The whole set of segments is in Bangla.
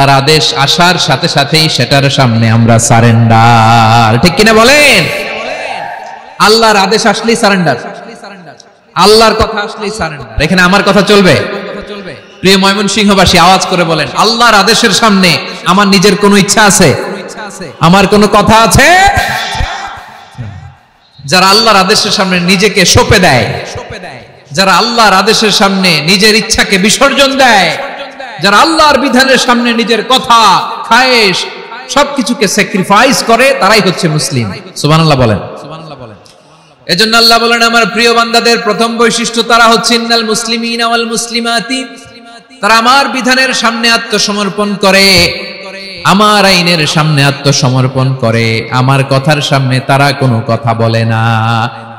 আর আদেশ আসার সাথে সাথেই সেটার সামনে আমরা সারেন্ডার। ঠিক কিনা বলেন? আল্লাহর আদেশ আসলেই সারেন্ডার, আল্লাহর কথা আসলেই সারেন্ডার। এখানে আমার কথা চলবে? প্রিয় ময়মনসিংহবাসী, আওয়াজ করে বলেন, আল্লাহর আদেশের সামনে আমার নিজের কোনো ইচ্ছা আছে? আমার কোনো কথা আছে? যারা আল্লাহর আদেশের সামনে নিজেকে সঁপে দেয়, যারা আল্লাহর আদেশের সামনে নিজের ইচ্ছাকে বিসর্জন দেয়, যারা আল্লাহর বিধানের সামনে নিজের কথা, খায়েশ সবকিছুকে স্যাক্রিফাইস করে, তারাই হচ্ছে মুসলিম। সুবহানাল্লাহ বলেন। এজন্য আল্লাহ বলেন, আমার প্রিয় বান্দাদের প্রথম বৈশিষ্ট্য তারা হচ্ছে ইন্নাল মুসলিমিনা ওয়াল মুসলিমাতি, তারা আমার বিধানের সামনে আত্মসমর্পণ করে, আমার আইনের সামনে আত্মসমর্পণ করে, আমার কথার সামনে তারা কোনো কথা বলে না।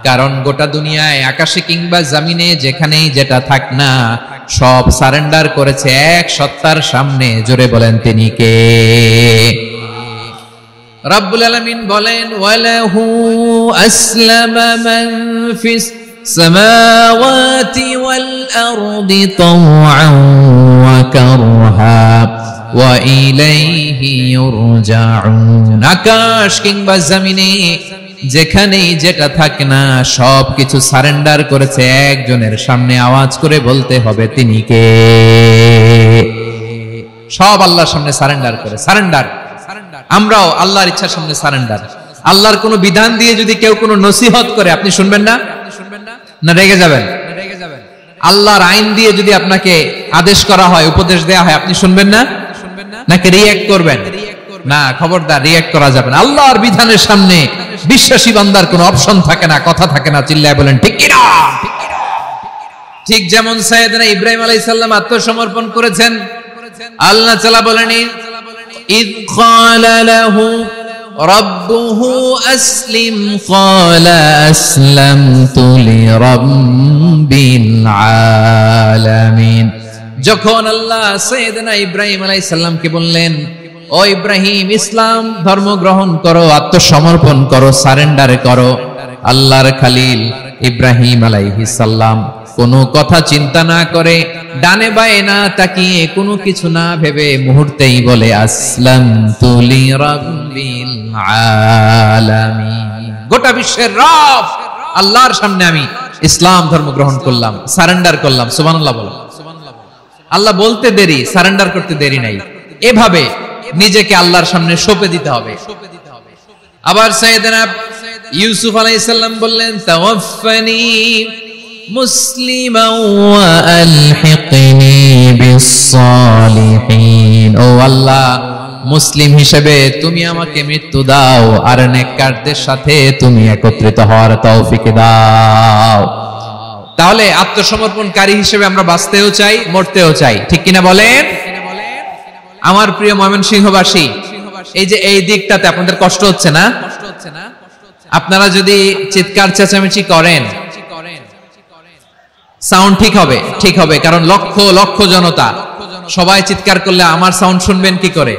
কারণ গোটা দুনিয়ায় আকাশে কিংবা জমিনে যেখানেই যেটা থাক না, সব সারেন্ডার করেছে এক সত্তার সামনে। জোরে বলেন, তিনি কে? রব্বুল আলামিন বলেন, ওয়ালাহু আসলামা মান ফিস সামাওয়াতি ওয়াল আরদি তাওআন ওয়া কারহা ওয়া ইলাইহি ইউরজাউন। আকাশ কিংবা জমিনে যেখানেই যেটা থাকে না, সবকিছু সারেন্ডার করেছে একজনের সামনে। আওয়াজ করে বলতে হবে, তিনি কে? সব আল্লাহর সামনে সারেন্ডার করে। সারেন্ডার। আমরাও আল্লাহর ইচ্ছার সামনে সারেন্ডার। আল্লাহর কোনো বিধান দিয়ে যদি কেউ কোনো নসিহত করে, আপনি শুনবেন না? না রেগে যাবেন? আল্লাহর আইন দিয়ে যদি আপনাকে আদেশ করা হয়, উপদেশ দেয়া হয়, আপনি শুনবেন না? নাকি রিঅ্যাক্ট করবেন? না, খবরদার, রিঅ্যাক্ট করা যাবে না। আল্লাহর বিধানের সামনে বিশ্বাসী বান্দার কোনো অপশন থাকে না, কথা থাকে না। চিল্লায় বলেন, ঠিক কিনা? ঠিক যেমন সাইয়েদনা ইব্রাহিম আলাইহিস সালাম আত্মসমর্পণ করেছেন। আল্লাহ তাআলা বলেন, ইয ক্বালা লাহু রাব্বুহু আসলিম ক্বালা আসলামতু লিরাব্বিল আলামিন। যখন আল্লাহ সাইয়েদনা ইব্রাহিম আলাইহিস সালামকে বললেন, ও ইব্রাহিম, ইসলাম ধর্ম গ্রহণ করো, আত্মসমর্পণ করো, সারেন্ডার করো, আল্লাহর খালিল ইব্রাহিম আলাইহিস সালাম কোনো কথা চিন্তা না করে, ডানে বায়ে না তাকিয়ে, কোনো কিছু না ভেবে মুহূর্তেই বলে, আসলামতু লিরাব্বিল আলামিন। গোটা বিশ্বের রব আল্লাহর সামনে আমি ইসলাম ধর্ম গ্রহণ করলাম, সারেন্ডার করলাম। সুবহানাল্লাহ বলো। আল্লাহ বলতে দেরি, সারেন্ডার করতে দেরি নাই। এভাবে নিজেকে আল্লাহর সামনে সঁপে দিতে হবে। আবার সাইয়েদনা ইউসুফ আলাইহিস সালাম বললেন, তাওয়াফফানি মুসলিমান ওয়া আলহিকনি বিস-সালিহিন। ও আল্লাহ, মুসলিম হিসেবে তুমি আমাকে মৃত্যু দাও, আর নেককারদের সাথে তুমি একত্রিত হওয়ার তৌফিক দাও। তাহলে আত্মসমর্পণকারী হিসেবে আমরা বাঁচতেও চাই, মরতেও চাই। ঠিক কিনা বলেন? আমার প্রিয় ময়মনসিংহবাসী, এই যে এই দিকটাতে আপনাদের কষ্ট হচ্ছে না? আপনারা যদি চিৎকার চেঁচামেচি করেন, সাউন্ড ঠিক হবে, ঠিক হবে, কারণ লক্ষ লক্ষ জনতা, সবাই চিৎকার করলে আমার সাউন্ড শুনবেন কি করে?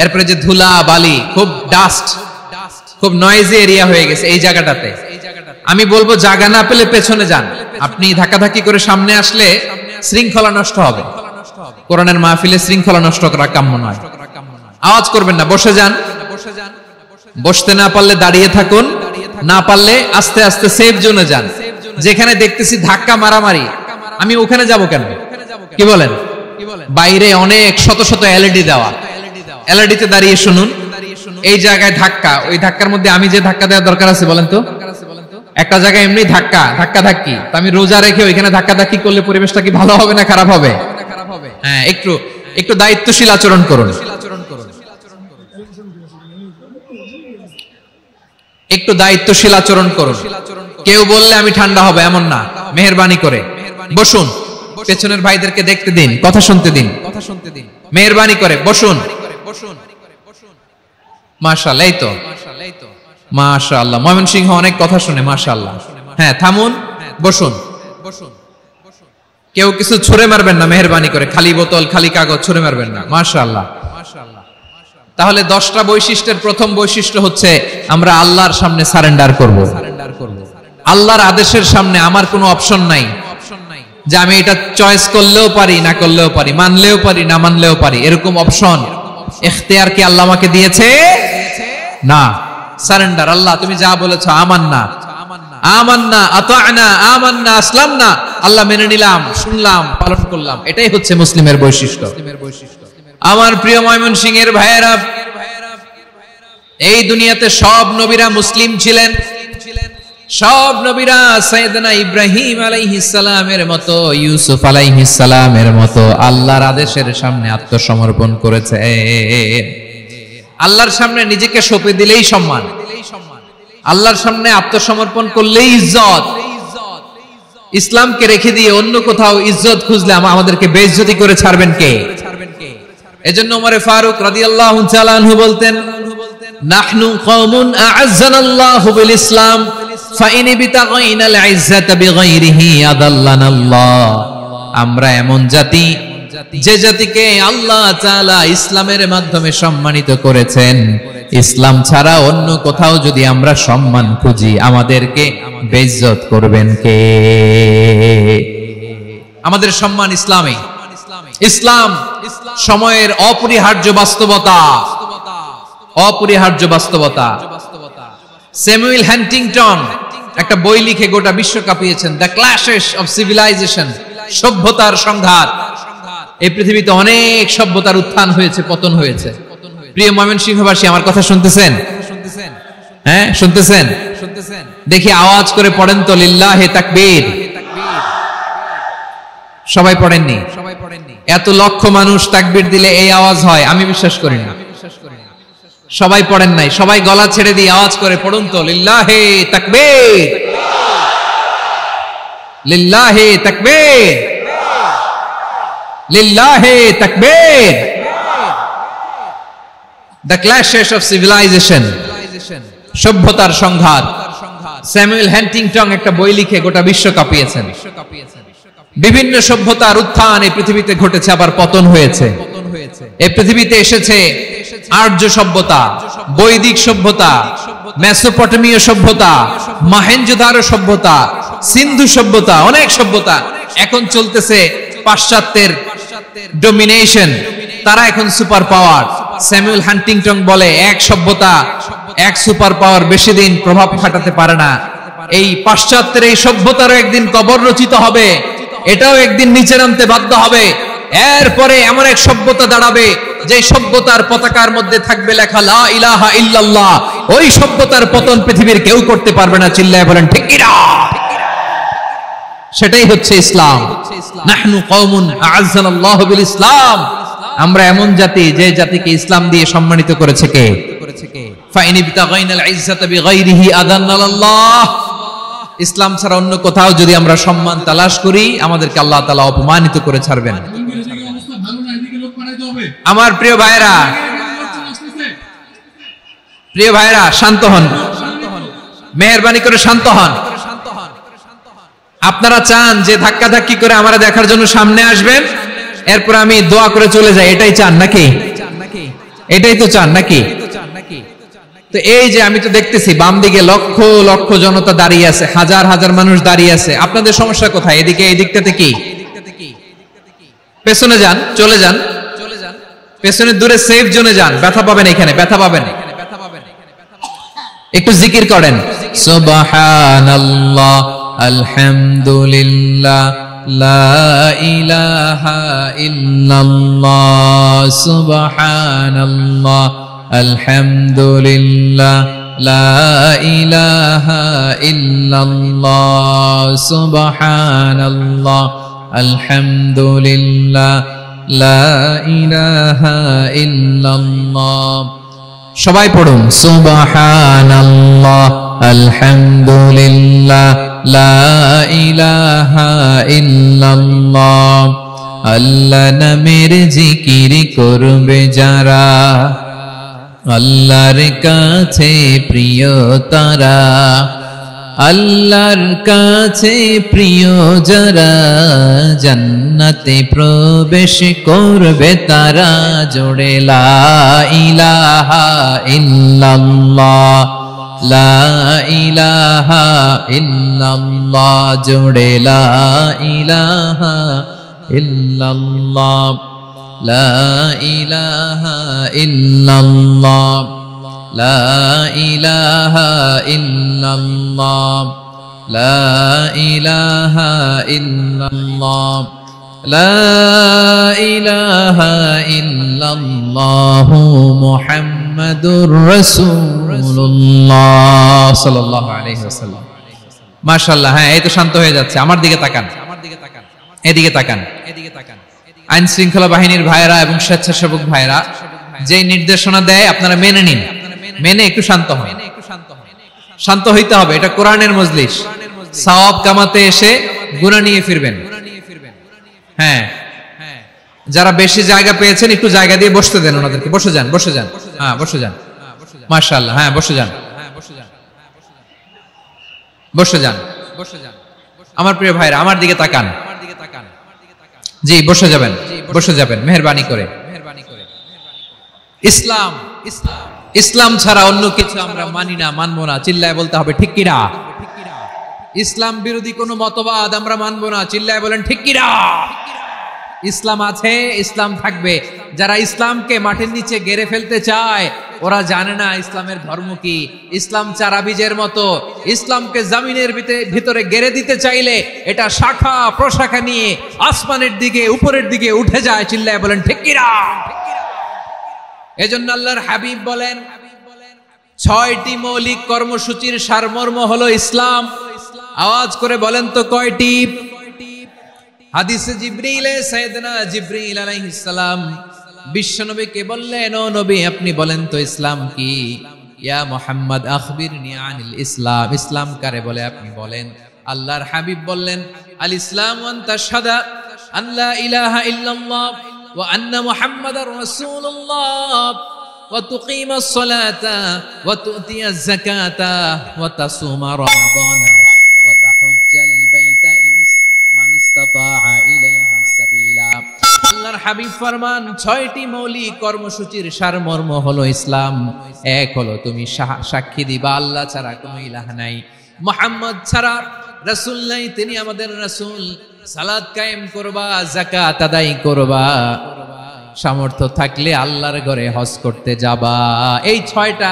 এরপরে যে ধুলা বালি, খুব ডাস্ট, খুব নয়েজি এরিয়া হয়ে গেছে এই জায়গাটাতে। আমি বলবো, জায়গা না পেলে পেছনে যান। আপনি ধাক্কাধাক্কি করে সামনে আসলে শৃঙ্খলা নষ্ট হবে। কোরআনের মাহফিলে শৃঙ্খলা নষ্ট করা কাম্য নয়। আওয়াজ করবেন না, বসে যান। বসতে না পারলে দাঁড়িয়ে থাকুন, না পারলে আস্তে আস্তে সেফ জোনে যান। যেখানে দেখতেছি ধাক্কা মারামারি, আমি ওখানে যাব কেন? কি বলেন? বাইরে অনেক শত শত এলইডি দেওয়া, এলইডিতে দাঁড়িয়ে শুনুন। এই জায়গায় ধাক্কা, ওই ধাক্কার মধ্যে আমি যে ধাক্কা দেওয়ার দরকার আছে বলেন তো? একটা জায়গায় এমনি ধাক্কা ধাক্কি, আমি রোজা রেখে ওইখানে ধাক্কা ধাক্কি করলে পরিবেশটা কি ভালো হবে না খারাপ হবে? হ্যাঁ, একটু দায়িত্বশীল আচরণ করুন, একটু দায়িত্বশীল আচরণ করুন। কেউ বললে আমি ঠান্ডা হবে এমন না, মেহেরবানি করে বসুন। পেছনের ভাইদেরকে দেখতে দিন, কথা শুনতে দিন, মেহেরবানি করে বসুন। মাশাআল্লাহ, এই তো মাশাআল্লাহ, ময়মনসিংহ অনেক কথা শুনে, মাশাআল্লাহ। হ্যাঁ, থামুন, বসুন। কেউ কিছু ছুঁড়ে মারবেন না, মেহেরবানি করে। খালি বোতল, খালি কাগজ ছুঁড়ে মারবেন না। মাশাআল্লাহ। তাহলে 10টা বৈশিষ্ট্যের প্রথম বৈশিষ্ট্য হচ্ছে আমরা আল্লাহর সামনে সারেন্ডার করব। আল্লাহর আদেশের সামনে আমার কোনো অপশন নাই যে আমি এটা চয়েস করলেও পারি, না করলেও পারি, মানলেও পারি, না মানলেও পারি, এরকম অপশন ইখতিয়ার কি আল্লাহ আমাকে দিয়েছে? না। সারেন্ডার, আল্লাহ তুমি যা বলেছো আমান্না আমান্না আতা'না আমান্না আসলামনা, আল্লাহ মেনে নিলাম, শুনলাম, পালন করলাম। এটাই হচ্ছে মুসলিমের বৈশিষ্ট্য। আমার প্রিয় ময়মনসিংহের ভাইয়েরা, এই দুনিয়াতে সব নবীরা মুসলিম ছিলেন। সব নবীরা সাইয়েদনা ইব্রাহিম আলাইহিস সালামের মতো, ইউসুফ আলাইহিস সালামের মতো আল্লাহর আদেশের সামনে আত্মসমর্পণ করেছে। আল্লাহর সামনে নিজেকে সঁপে দিলেই সম্মান, আল্লাহর সামনে আত্মসমর্পণ করলেই ইজ্জত। ইসলামকে রেখে দিয়ে অন্য কোথাও ইজ্জত খুঁজলে আমাদেরকে বেইজ্জতি করে ছাড়বেন কে? এজন্য ওমর ফারুক রাদিয়াল্লাহু তাআলা আনহু বলতেন, নাহনু কওমুন আ'আজ্জানাল্লাহু বিল ইসলাম ফাইন বিতাগাইনাল ইজ্জাতা বিগাইরিহি আদাল্লানাল্লাহ। আমরা এমন জাতি, যে জাতিকে আল্লাহ তাআলা ইসলামের মাধ্যমে সম্মানিত করেছেন। ইসলাম ছাড়া অন্য কোথাও যদি আমরা সম্মান খুঁজি, আমাদেরকে বেইজ্জত করবেন কে? আমাদের সম্মান ইসলামে। ইসলাম সময়ের অপরিহার্য বাস্তবতা, অপরিহার্য বাস্তবতা। স্যামুয়েল হ্যান্টিংটন একটা বই লিখে গোটা বিশ্ব কাঁপিয়েছেন, দ্য ক্ল্যাশেস অফ সিভিলাইজেশন, সভ্যতার সংঘাত। এই পৃথিবীতে অনেক সভ্যতার উত্থান হয়েছে, পতন হয়েছে। প্রিয় ময়মনসিংহবাসী, আমার কথা শুনতেছেন? হ্যাঁ, শুনতেছেন? দেখি আওয়াজ করে পড়েন তো, লিল্লাহে তাকবীর। সবাই পড়েননি? এত লক্ষ মানুষ তাকবীর দিলে এই আওয়াজ হয়? আমি বিশ্বাস করি না। সবাই পড়েন নাই। সবাই গলা ছেড়ে দিয়ে আওয়াজ করে পড়ুন তো, লিল্লাহে তাকবীর, লিল্লাহে তাকবীর, লিল্লাহে তাকবীর। দ্য ক্ল্যাশেস অফ সিভিলাইজেশন, সভ্যতার সংঘাত। স্যামুয়েল হ্যান্টিংটন একটা বই লিখে গোটা বিশ্ব কাঁপিয়েছেন। বিভিন্ন সভ্যতার উত্থান এই পৃথিবীতে ঘটেছে, আবার পতন হয়েছে। এই পৃথিবীতে এসেছে আর্য সভ্যতা, বৈদিক সভ্যতা, মেসোপটেমীয় সভ্যতা, মহেঞ্জোদারো সভ্যতা, সিন্ধু সভ্যতা, অনেক সভ্যতা। এখন চলতেছে পাশ্চাত্যের ডমিনেশন, তারা এখন সুপার পাওয়ার। স্যামুয়েল হান্টিংটন বলে, এক সভ্যতা, এক সুপার পাওয়ার বেশি দিন প্রভাব খাটাতে পারে না। এই পাশ্চাত্যের এই সভ্যতারও একদিন কবর রচিত হবে, এটাও একদিন নিচে নামতে বাধ্য হবে। এরপরে এমন এক সভ্যতা দাঁড়াবে, যে সভ্যতার পতাকার মধ্যে থাকবে লেখা লা ইলাহা ইল্লাল্লাহ। ওই সভ্যতার পতন পৃথিবীর কেউ করতে পারবে না। চিল্লায় বলেন ঠিক কি না? সেটাই হচ্ছে ইসলাম। নাহনু কওমুন আ'আজ্জানাল্লাহু বিল ইসলাম। আমরা এমন জাতি, যে জাতিকে ইসলাম দিয়ে সম্মানিত করেছে কে? ফাইন বিতাগাইনাল ইজ্জাতা বিগাইরিহি আদান্নাল্লাহ। ইসলাম ছাড়া অন্য কোথাও যদি আমরা সম্মান তালাশ করি, আমাদেরকে আল্লাহ তাআলা অপমানিত করে ছাড়বেন। আমার প্রিয় ভাইরা, প্রিয় ভাইরা, শান্ত হন, মেহেরবানি করে শান্ত হন। আপনারা চান যে ধাক্কা ধাক্কি করে আমারা দেখার জন্য সামনে আসবেন, এরপর আমি দোয়া করে চলে যাই, এটাই চান নাকি? এটাই তো চান নাকি? তো এই যে আমি তো দেখতেছি বাম দিকে লক্ষ লক্ষ জনতা দাঁড়িয়ে আছে, হাজার হাজার মানুষ দাঁড়িয়ে আছে। আপনাদের সমস্যা কোথায়? এদিকে, এই দিকটাতে কি? পেছনে যান, চলে যান, পেছনে দূরে সেফ জোনে যান। ব্যথা পাবেন এখানে, ব্যথা পাবেন। একটু জিকির করেন, সুবহানাল্লাহ, আলহামদুলিল্লাহ, লা ইলাহা ইল্লাল্লাহ, সুবহানাল্লাহ, আলহামদুলিল্লাহ, লা ইলাহা ইল্লাল্লাহ, সুবহানাল্লাহ, আলহামদুলিল্লাহ, লা ইলাহা ইল্লাল্লাহ। সবাই পড়ুন, সুবহানাল্লাহ, আলহামদুলিল্লাহ, লা ইলাহা ইল্লাল্লাহ। আল্লাহ নামের জিকির করবে যারা, আল্লাহর কাছে প্রিয় তারা। আল্লাহর কাছে প্রিয় যারা, জান্নাতে প্রবেশ করবে তারা। জোড়ে লা ইলাহা ইল্লাল্লাহ, লা ইলাহা ইল্লাল্লাহ, জোড়ে লা ইলাহা ইল্লাল্লাহ। লা ইলাহা ইল্লাল্লাহ লা ইলাহা ইল্লাল্লাহ লা ইলাহা ইল্লাল্লাহ লা ইলাহা ইল্লাল্লাহু মুহাম্মাদুর রাসূলুল্লাহ সাল্লাল্লাহু আলাইহি ওয়াসাল্লাম। মাশাআল্লাহ। হ্যাঁ, এই তো শান্ত হয়ে যাচ্ছে। আমার দিকে তাকান, এদিকে তাকান। আইন শৃঙ্খলা বাহিনীর ভাইরা এবং স্বেচ্ছাসেবক ভাইরা যে নির্দেশনা দেয় আপনারা মেনে নিন, মেনে একটু শান্ত হন। শান্ত হইতে হবে, এটা কোরআনের মজলিস। সওয়াব কামাতে এসে গুনাহ নিয়ে ফিরবেন। হ্যাঁ, যারা বেশি জায়গা পেয়েছেন একটু জায়গা দিয়ে বসতে দেন ওনাদেরকে। বসে যান, বসে যান। হ্যাঁ, বসে যান। মাশাআল্লাহ। হ্যাঁ, বসে যান, বসে যান। আমার প্রিয় ভাইরা, আমার দিকে তাকান। জি, বসে যাবেন, বসে যাবেন মেহেরবানি করে। ইসলাম, ইসলাম ছাড়া অন্য কিছু আমরা মানি না, মানবো না। চিল্লায় বলতে হবে ঠিক কিনা। ইসলাম বিরোধী কোনো মতবাদ আমরা মানবো না। চিল্লায় বলেন ঠিক কিনা। ইসলাম আছে, ইসলাম থাকবে। যারা ইসলামকে মাটির নিচে গেড়ে ফেলতে চায় ওরা জানে না ইসলামের ধর্ম কি। ইসলাম চারা বীজের মতো, ইসলামকে জমিনের ভিতরে গেড়ে দিতে চাইলে এটা শাখা প্রশাখা নিয়ে আসমানের দিকে, উপরের দিকে উঠে যায়। চিল্লায় বলেন ঠিক কিনা। এজন্য আল্লাহর হাবিব বলেন 6টি মৌলিক কর্মসূচির সারমর্ম হলো ইসলাম। আওয়াজ করে বলেন তো কয়টি? হাদিসে জিবরিলে সাইয়েদনা জিবরিল আলাইহিস সালাম বিশ্বনবীকে বললেন, ও নবী আপনি বলেন তো ইসলাম কি? ইয়া মুহাম্মদ আখবিরনি আনিল ইসলাম। ইসলাম কারে বলে আপনি বলেন। আল্লাহর হাবিব বললেন, আল ইসলাম আন তাশহাদা আন লা ইলাহা ইল্লাল্লাহ ওয়া আন্না মুহাম্মাদার রাসূলুল্লাহ ওয়া তুকিমাস সালাতা ওয়া তুতিয়াজ যাকাতা ওয়া তাসুমা রমাদানা ওয়া তাহুজ্জাল বাইতা মান ইসতাতাআ ইলাইহি সাবিলা। আল্লাহর হাবিব ফরমান 6টি মৌলিক কর্মসূচির সারমর্ম হলো ইসলাম। এক হলো তুমি সাক্ষী দিবা আল্লাহ ছাড়া কোনো ইলাহ নাই, মুহাম্মদ ছাড়া রাসূল নাই, তিনি আমাদের রাসূল। সালাত কায়েম করবা, যাকাত আদায় করবা, সামর্থ্য থাকলে আল্লাহর ঘরে হজ করতে যাবা। এই 6টা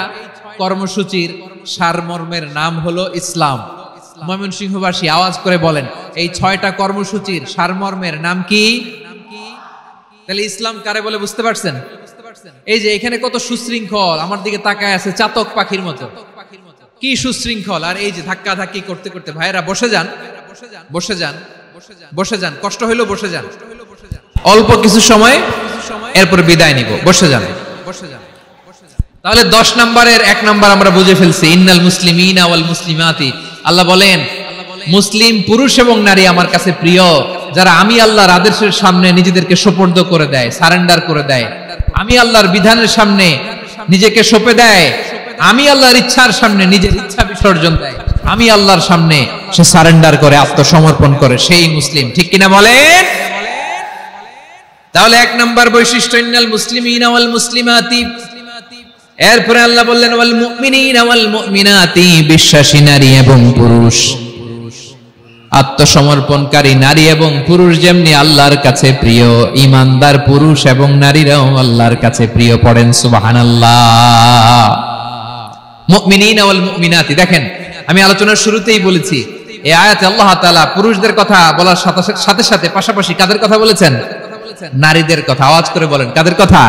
কর্মসূচির সারমর্মের নাম হলো ইসলাম। ময়মনসিংহবাসী আওয়াজ করে বলেন, এই 6টা কর্মসূচির সারমর্মের নাম কি? তাহলে ইসলাম কারে বলে বুঝতে পারছেন? এই যে এখানে কত সুশৃঙ্খল, আমার দিকে তাকায় আছে চাতক পাখির মতো, কি সুশৃঙ্খল। আর এই যে ধাক্কা ধাক্কি করতে করতে ভাইরা বসে যান, বসে যান, বসে যান। কষ্ট হইলো বসে যান, অল্প কিছু সময়, এরপর বিদায় নিব। বসে যান, বসে যান। তাহলে 10 নম্বরের 1 নম্বর আমরা বুঝে ফেলছি। ইন্নাল মুসলিমিনা ওয়াল মুসলিমাতি। আল্লাহ বলেন মুসলিম পুরুষ এবং নারী আমার কাছে প্রিয়, যারা আমি আল্লাহর আদেশের সামনে নিজেদেরকে সোপর্দ করে দেয়, সারেন্ডার করে দেয়, আমি আল্লাহর বিধানের সামনে নিজেকে সঁপে দেয়, আমি আল্লাহর ইচ্ছার সামনে নিজের ইচ্ছা বিসর্জন দেয়, আমি আল্লাহর সামনে সে সারেন্ডার করে, আত্মসমর্পণ করে, সেই মুসলিম। ঠিক কিনা বলেন? তাহলে 1 নম্বর বৈশিষ্ট্য ইন্নাল মুসলিমিনা ওয়াল মুসলিমাতি। এরপরে আল্লাহ বললেন ওয়াল মুমিনিনা ওয়াল মুমিনাতি, বিশ্বাসী নারী এবং পুরুষ, আত্মসমর্পণকারী নারী এবং পুরুষ যেমনি আল্লাহর কাছে প্রিয়, ঈমানদার পুরুষ এবং নারীরাও আল্লাহর কাছে প্রিয়। পড়েন সুবহানাল্লাহ। মুমিনিনা ওয়াল মুমিনাতি। দেখেন, আমি আলোচনার শুরুতেই বলেছি এই আয়াতে আল্লাহ তাআলা পুরুষদের কথা বলার সাথে সাথে পাশাপাশি কাদের কথা বলেছেন? নারীদের কথা। আওয়াজ করে বলেন কাদের কথা?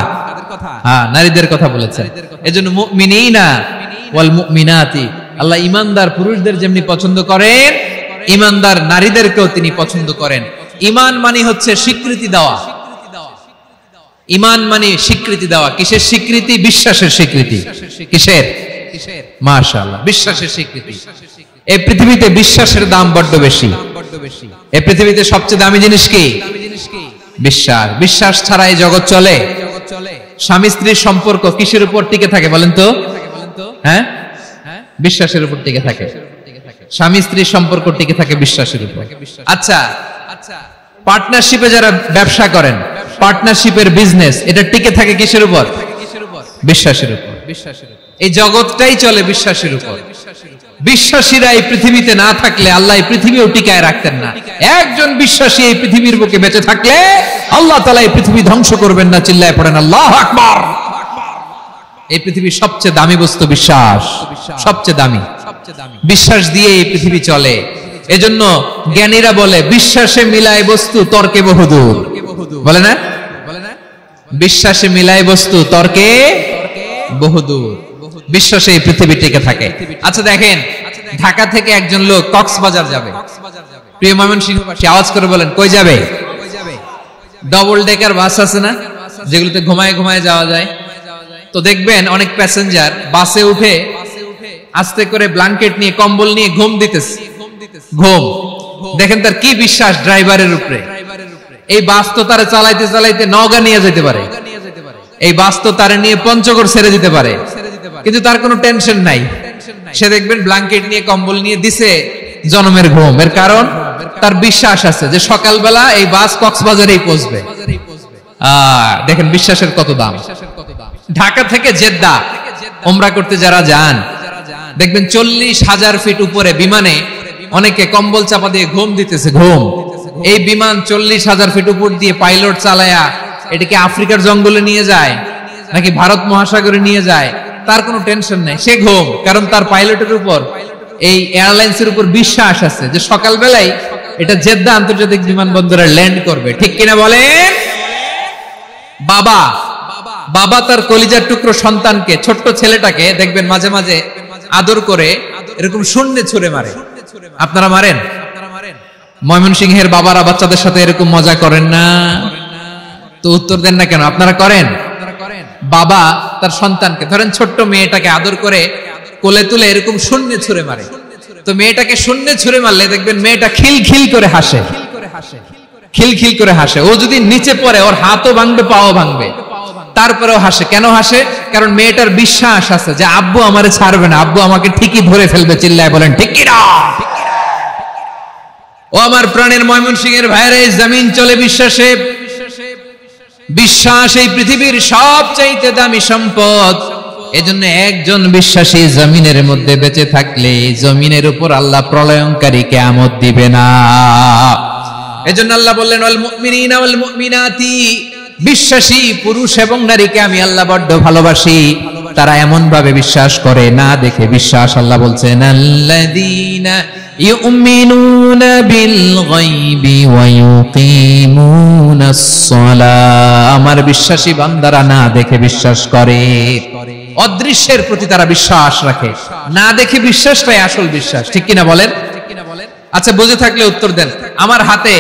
হ্যাঁ, নারীদের কথা বলেছেন। এজন্য মুমিনিনা ওয়াল মুমিনাতি, আল্লাহ ঈমানদার পুরুষদের যেমনি পছন্দ করেন, ঈমানদার নারীদেরকেও তিনি পছন্দ করেন। ঈমান মানে হচ্ছে স্বীকৃতি দেওয়া। ঈমান মানে স্বীকৃতি দেওয়া। কিসের স্বীকৃতি? বিশ্বাসের স্বীকৃতি। কিসের? মাশাআল্লাহ, বিশ্বাসের স্বীকৃতি। এই পৃথিবীতে বিশ্বাসের দাম বড্ড বেশি। এই পৃথিবীতে সবচেয়ে দামি জিনিস কি? বিশ্বাস। বিশ্বাস ছাড়া এই জগৎ চলে? স্বামী স্ত্রীর সম্পর্ক কিসের উপর টিকে থাকে বলেন তো? হ্যাঁ, বিশ্বাসের উপর টিকে থাকে। স্বামী স্ত্রীর সম্পর্ক টিকে থাকে বিশ্বাসের উপর। আচ্ছা, পার্টনারশিপে যারা ব্যবসা করেন, পার্টনারশিপের বিজনেস, এটা টিকে থাকে কিসের উপর? বিশ্বাসের উপর। এই জগৎটাই চলে বিশ্বাসের উপর। বিশ্বাসীরা এই পৃথিবীতে না থাকলে আল্লাহ এই পৃথিবীও টিকায় রাখতেন না। একজন বিশ্বাসী এই পৃথিবীর বুকে বেঁচে থাকলে আল্লাহ তাআলা এই পৃথিবী ধ্বংস করবেন না। চিল্লায় পড়েন আল্লাহু আকবার। এই পৃথিবীর সবচেয়ে দামি বস্তু বিশ্বাস, সবচেয়ে দামি বিশ্বাস দিয়ে এই পৃথিবী চলে। এজন্য জ্ঞানীরা বলে বিশ্বাসে মিলায় বস্তু তর্কে বহুদূর। বলে না, বিশ্বাসে মিলায় বস্তু তর্কে বহুদূর। বিশ্বাসে এই পৃথিবী টিকে থাকে। আচ্ছা দেখেন, ঢাকা থেকে একজন লোক কক্সবাজার যাবে। প্রিয় ময়মনসিংহবাসী আওয়াজ করে বলেন কই যাবে? ডবল ডেকার বাস আছে না, যেগুলোতে ঘুমায় ঘুমায় যাওয়া যায়। তো দেখবেন অনেক প্যাসেঞ্জার বাসে উঠে আস্তে করে ব্ল্যাঙ্কেট নিয়ে কম্বল নিয়ে ঘুম দিতেছে। ঘুম দেখেন তার কি বিশ্বাস ড্রাইভারের উপরে। এই বাস তো তারা চালাইতে চালাইতে নওগাঁ নিয়ে যেতে পারে, এই বাস তো তারা নিয়ে পঞ্চগড় ছেড়ে দিতে পারে, কিন্তু তার কোনো টেনশন নাই। সে দেখবেন ব্ল্যাঙ্কেট নিয়ে কম্বল নিয়ে দিছে জনমের ঘুম। এর কারণ তার বিশ্বাস আছে যে সকালবেলা এই বাস কক্সবাজারেই পৌঁছবে। দেখেন বিশ্বাসের কত দাম। ঢাকা থেকে জেদ্দা ওমরা করতে যারা যান দেখবেন 40,000 ফিট উপরে বিমানে অনেকে কম্বল চাপা দিয়ে ঘুম দিতেছে। ঘুম এই বিমান 40,000 ফিট উপর দিয়ে পাইলট চালায়া এটাকে আফ্রিকার জঙ্গলে নিয়ে যায় নাকি ভারত মহাসাগরে নিয়ে যায়, তার কোনো টেনশন নাই। সে ঘুম, কারণ তার পাইলটের উপর এই এয়ারলাইন্সের উপর বিশ্বাস আছে যে সকালবেলায় এটা জেদ্দা আন্তর্জাতিক বিমানবন্দরে ল্যান্ড করবে। ঠিক কিনা বলেন? বাবা বাবা তার কলিজার টুকরো সন্তানকে, ছোট্ট ছেলেটাকে দেখবেন মাঝে মাঝে আদর করে এরকম শূন্যে ছুঁড়ে মারে। আপনারা মারেন? ময়মনসিংহের বাবারা বাচ্চাদের সাথে এরকম মজা করেন না? তো উত্তর দেন না কেন? আপনারা করেন? বাবা তার সন্তানকে, ধরেন ছোট্ট মেয়েটাকে আদর করে কোলে তুলে এরকম শূন্যে ছুঁড়ে মারে। তো মেয়েটাকে শূন্যে ছুঁড়ে মারলে দেখবেন মেয়েটা খিলখিল করে হাসে, খিলখিল করে হাসে। ও যদি নিচে পড়ে ওর হাতও ভাঙবে, পাও ভাঙবে, তারপরেও হাসে। কেন হাসে? কারণ মেয়েটার বিশ্বাস আছে যে আব্বু আমারে ছাড়বে না, আব্বু আমাকে ঠিকই ধরে ফেলবে। চিল্লায় বলেন ঠিক কি না? ও আমার প্রাণের ময়মনসিংহের ভাইরা, এই জমিন চলে বিশ্বাসে। বিশ্বাস এই পৃথিবীর সবচাইতে দামি সম্পদ। এজন্য একজন বিশ্বাসী জমিনের মধ্যে বেঁচে থাকলে জমিনের উপর আল্লাহ প্রলয়ঙ্কারী কিয়ামত দিবে না। এজন্য আল্লাহ বললেন ওয়াল মুমিনিনা ওয়াল মুমিনাতি, বিশ্বাসী পুরুষ এবং নারীকে আমি আল্লাহ বড্ড ভালোবাসি। তারা এমন ভাবে বিশ্বাস করে না দেখে বিশ্বাস। আল্লাহ বলছেন আল্লাযীনা ইউমিনুনা বিল গায়বি ওয়া ইউকিমুনাস সালাহ, আমার বিশ্বাসী বান্দারা না দেখে বিশ্বাস করে। অদৃশ্যের প্রতি তারা বিশ্বাস রাখে, না দেখে বিশ্বাসটাই আসল বিশ্বাস। ঠিক কিনা বলেন? আচ্ছা বুঝে থাকলে উত্তর দেন। আমার হাতে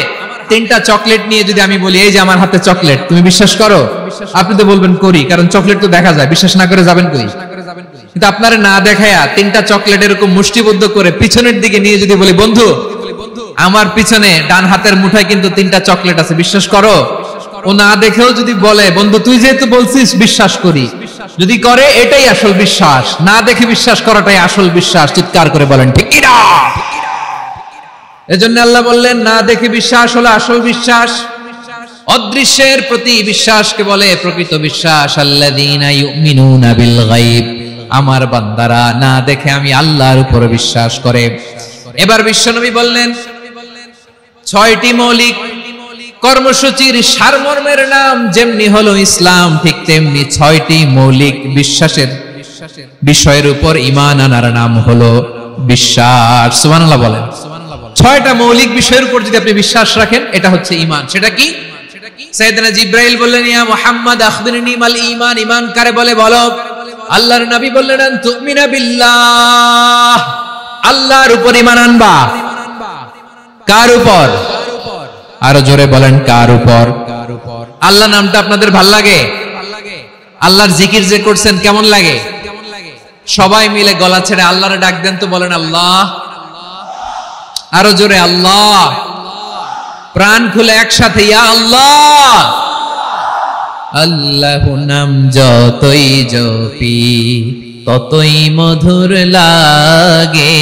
3টা চকলেট নিয়ে যদি আমি বলি এই যে আমার হাতে চকলেট, তুমি বিশ্বাস করো? আপনি তো বলবেন করি, কারণ চকলেট তো দেখা যায়। বিশ্বাস না করে যাবেন কই? কিন্তু আপনারা না দেখায়া 3টা চকলেট এরকম মুষ্টিবদ্ধ করে পিছনের দিকে নিয়ে যদি বলি বন্ধু আমার পিছনে ডান হাতের মুঠায় কিন্তু 3টা চকলেট আছে, বিশ্বাস করো? ও না দেখেও যদি বলে বন্ধু তুই যেহেতু বলছিস বিশ্বাস করি, যদি করে এটাই আসল বিশ্বাস। না দেখে বিশ্বাস করাটাই আসল বিশ্বাস। চিৎকার করে বলেন ঠিক কি না? এজন্য আল্লাহ বললেন না দেখে বিশ্বাস হলো আসল বিশ্বাস। অদৃশ্যের প্রতি বিশ্বাসকে বলে প্রকৃত বিশ্বাস। আল্লাযীনা ইউমিনুনা বিল গায়ব, আমার বান্দারা না দেখে আমি আল্লাহর উপর বিশ্বাস করে। এবার বিশ্বনবী বললেন 6টি মৌলিক কর্মসূচির সারমর্মের নাম যেমনি হলো ইসলাম, ঠিক তেমনি 6টি মৌলিক বিশ্বাসের বিষয়ের উপর ঈমান আনার নাম হলো বিশ্বাস। সুবহানাল্লাহ বলেন। 6টা মৌলিক বিষয়ের উপর যদি আপনি বিশ্বাস রাখেন এটা হচ্ছে ঈমান। সেটা কি? সাইয়েদনা জিবরাইল বললেন ইয়া মুহাম্মদ আখবিরনি মাল ঈমান, ঈমান কারে বলে বলো। আল্লাহর নবী বললেন আন তুমিনা বিল্লাহ, আল্লাহর উপর ঈমান আনবা। কার উপর? আরো জোরে বলেন কার উপর? আল্লাহ নামটা আপনাদের ভাল লাগে? আল্লাহর জিকির যে করছেন কেমন লাগে? সবাই মিলে গলা ছেড়ে আল্লাহরে ডাক দেন তো, বলেন আল্লাহ। আরো জোরে আল্লাহ। প্রাণ খুলে একসাথে ইয়া আল্লাহ। আল্লাহ নাম যতই জপি ততই মধুর লাগে,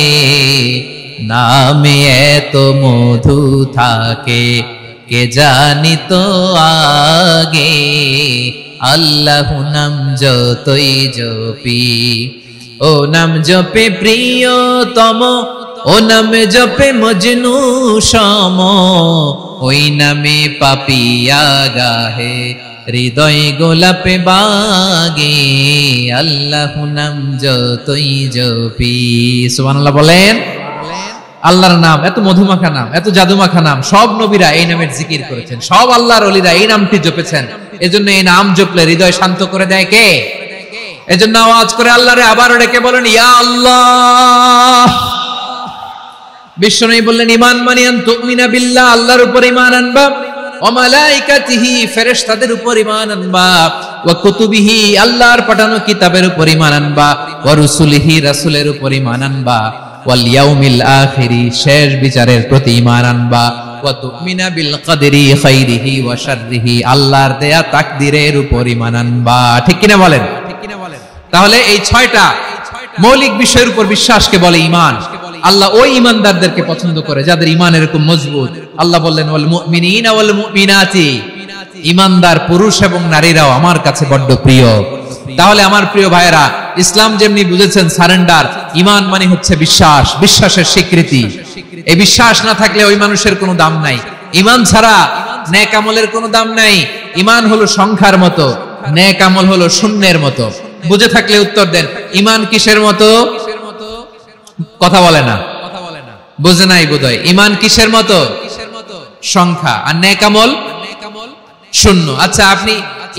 নামে এত মধু থাকে কে জানি তো আগে। আল্লাহ নাম যতই জপি, ও নাম জপে প্রিয়তম ও নামে জপে মজনু সম, ওই নামে পাপিয়া গাহে হৃদয় গোলাপে বাগে, আল্লাহ নাম যতই জপি। সুবহানাল্লাহ বলেন। আল্লাহর নাম এত মধুমাখা নাম, এত জাদুমাখা নাম, সব নবীরা এই নামের জিকির করেছেন, সব আল্লাহর ওলিরা এই নামটি জপেছেন। এজন্য এই নাম জপলে হৃদয় শান্ত করে দেয় কে? এজন্য আওয়াজ করে আল্লাহরে আবার ডেকে বলেন ইয়া আল্লাহ। বিশ্বনবী বললেন ঈমান মানে আন তুমিনা বিল্লাহ, আল্লাহর উপর ঈমান আনবা, ওয়া মালাইকাতিহি ফেরেশতাদের উপর ঈমান আনবা, ওয়া কুতুবিহি আল্লাহর পাঠানো কিতাবের উপর ঈমান আনবা, ওয়া রুসুলিহি রাসূলের উপর ঈমান আনবা, ওয়াল ইয়াউমিল আখিরি শেষ বিচারের প্রতি ঈমান আনবা, ওয়া তুমিনা বিল কদরি খাইরিহি ওয়া শাররিহি আল্লাহর দেয়া তাকদীরের উপর ঈমান আনবা। ঠিক কিনা বলেন? তাহলে এই 6টা মৌলিক বিষয়ের উপর বিশ্বাসকে বলে ঈমান। আল্লাহ ওই ঈমানদারদেরকে পছন্দ করে যাদের ঈমান এরকম মজবুত। আল্লাহ বললেন ওয়াল মুমিনিনা ওয়াল মুমিনাতি, ঈমানদার পুরুষ এবং নারীরাও আমার কাছে বড্ড প্রিয়। তাহলে আমার প্রিয় ভাইয়েরা, ইসলাম যেমনি বুঝেছেন সারেন্ডার, ঈমান মানে হচ্ছে বিশ্বাস, বিশ্বাসের স্বীকৃতি। এই বিশ্বাস না থাকলে ওই মানুষের কোনো দাম নাই। ঈমান ছাড়া নেক আমলের কোনো দাম নাই। ঈমান হলো সংখ্যার মতো, নেক আমল হলো শূন্যের মতো। বুঝে থাকলে উত্তর দেন, ঈমান কিসের মতো? কথা বলে না, বুঝে নাই বোধহয়। ঈমান কিসের মতো? সংখ্যা। আর নেক আমল শূন্য। আচ্ছা, আপনি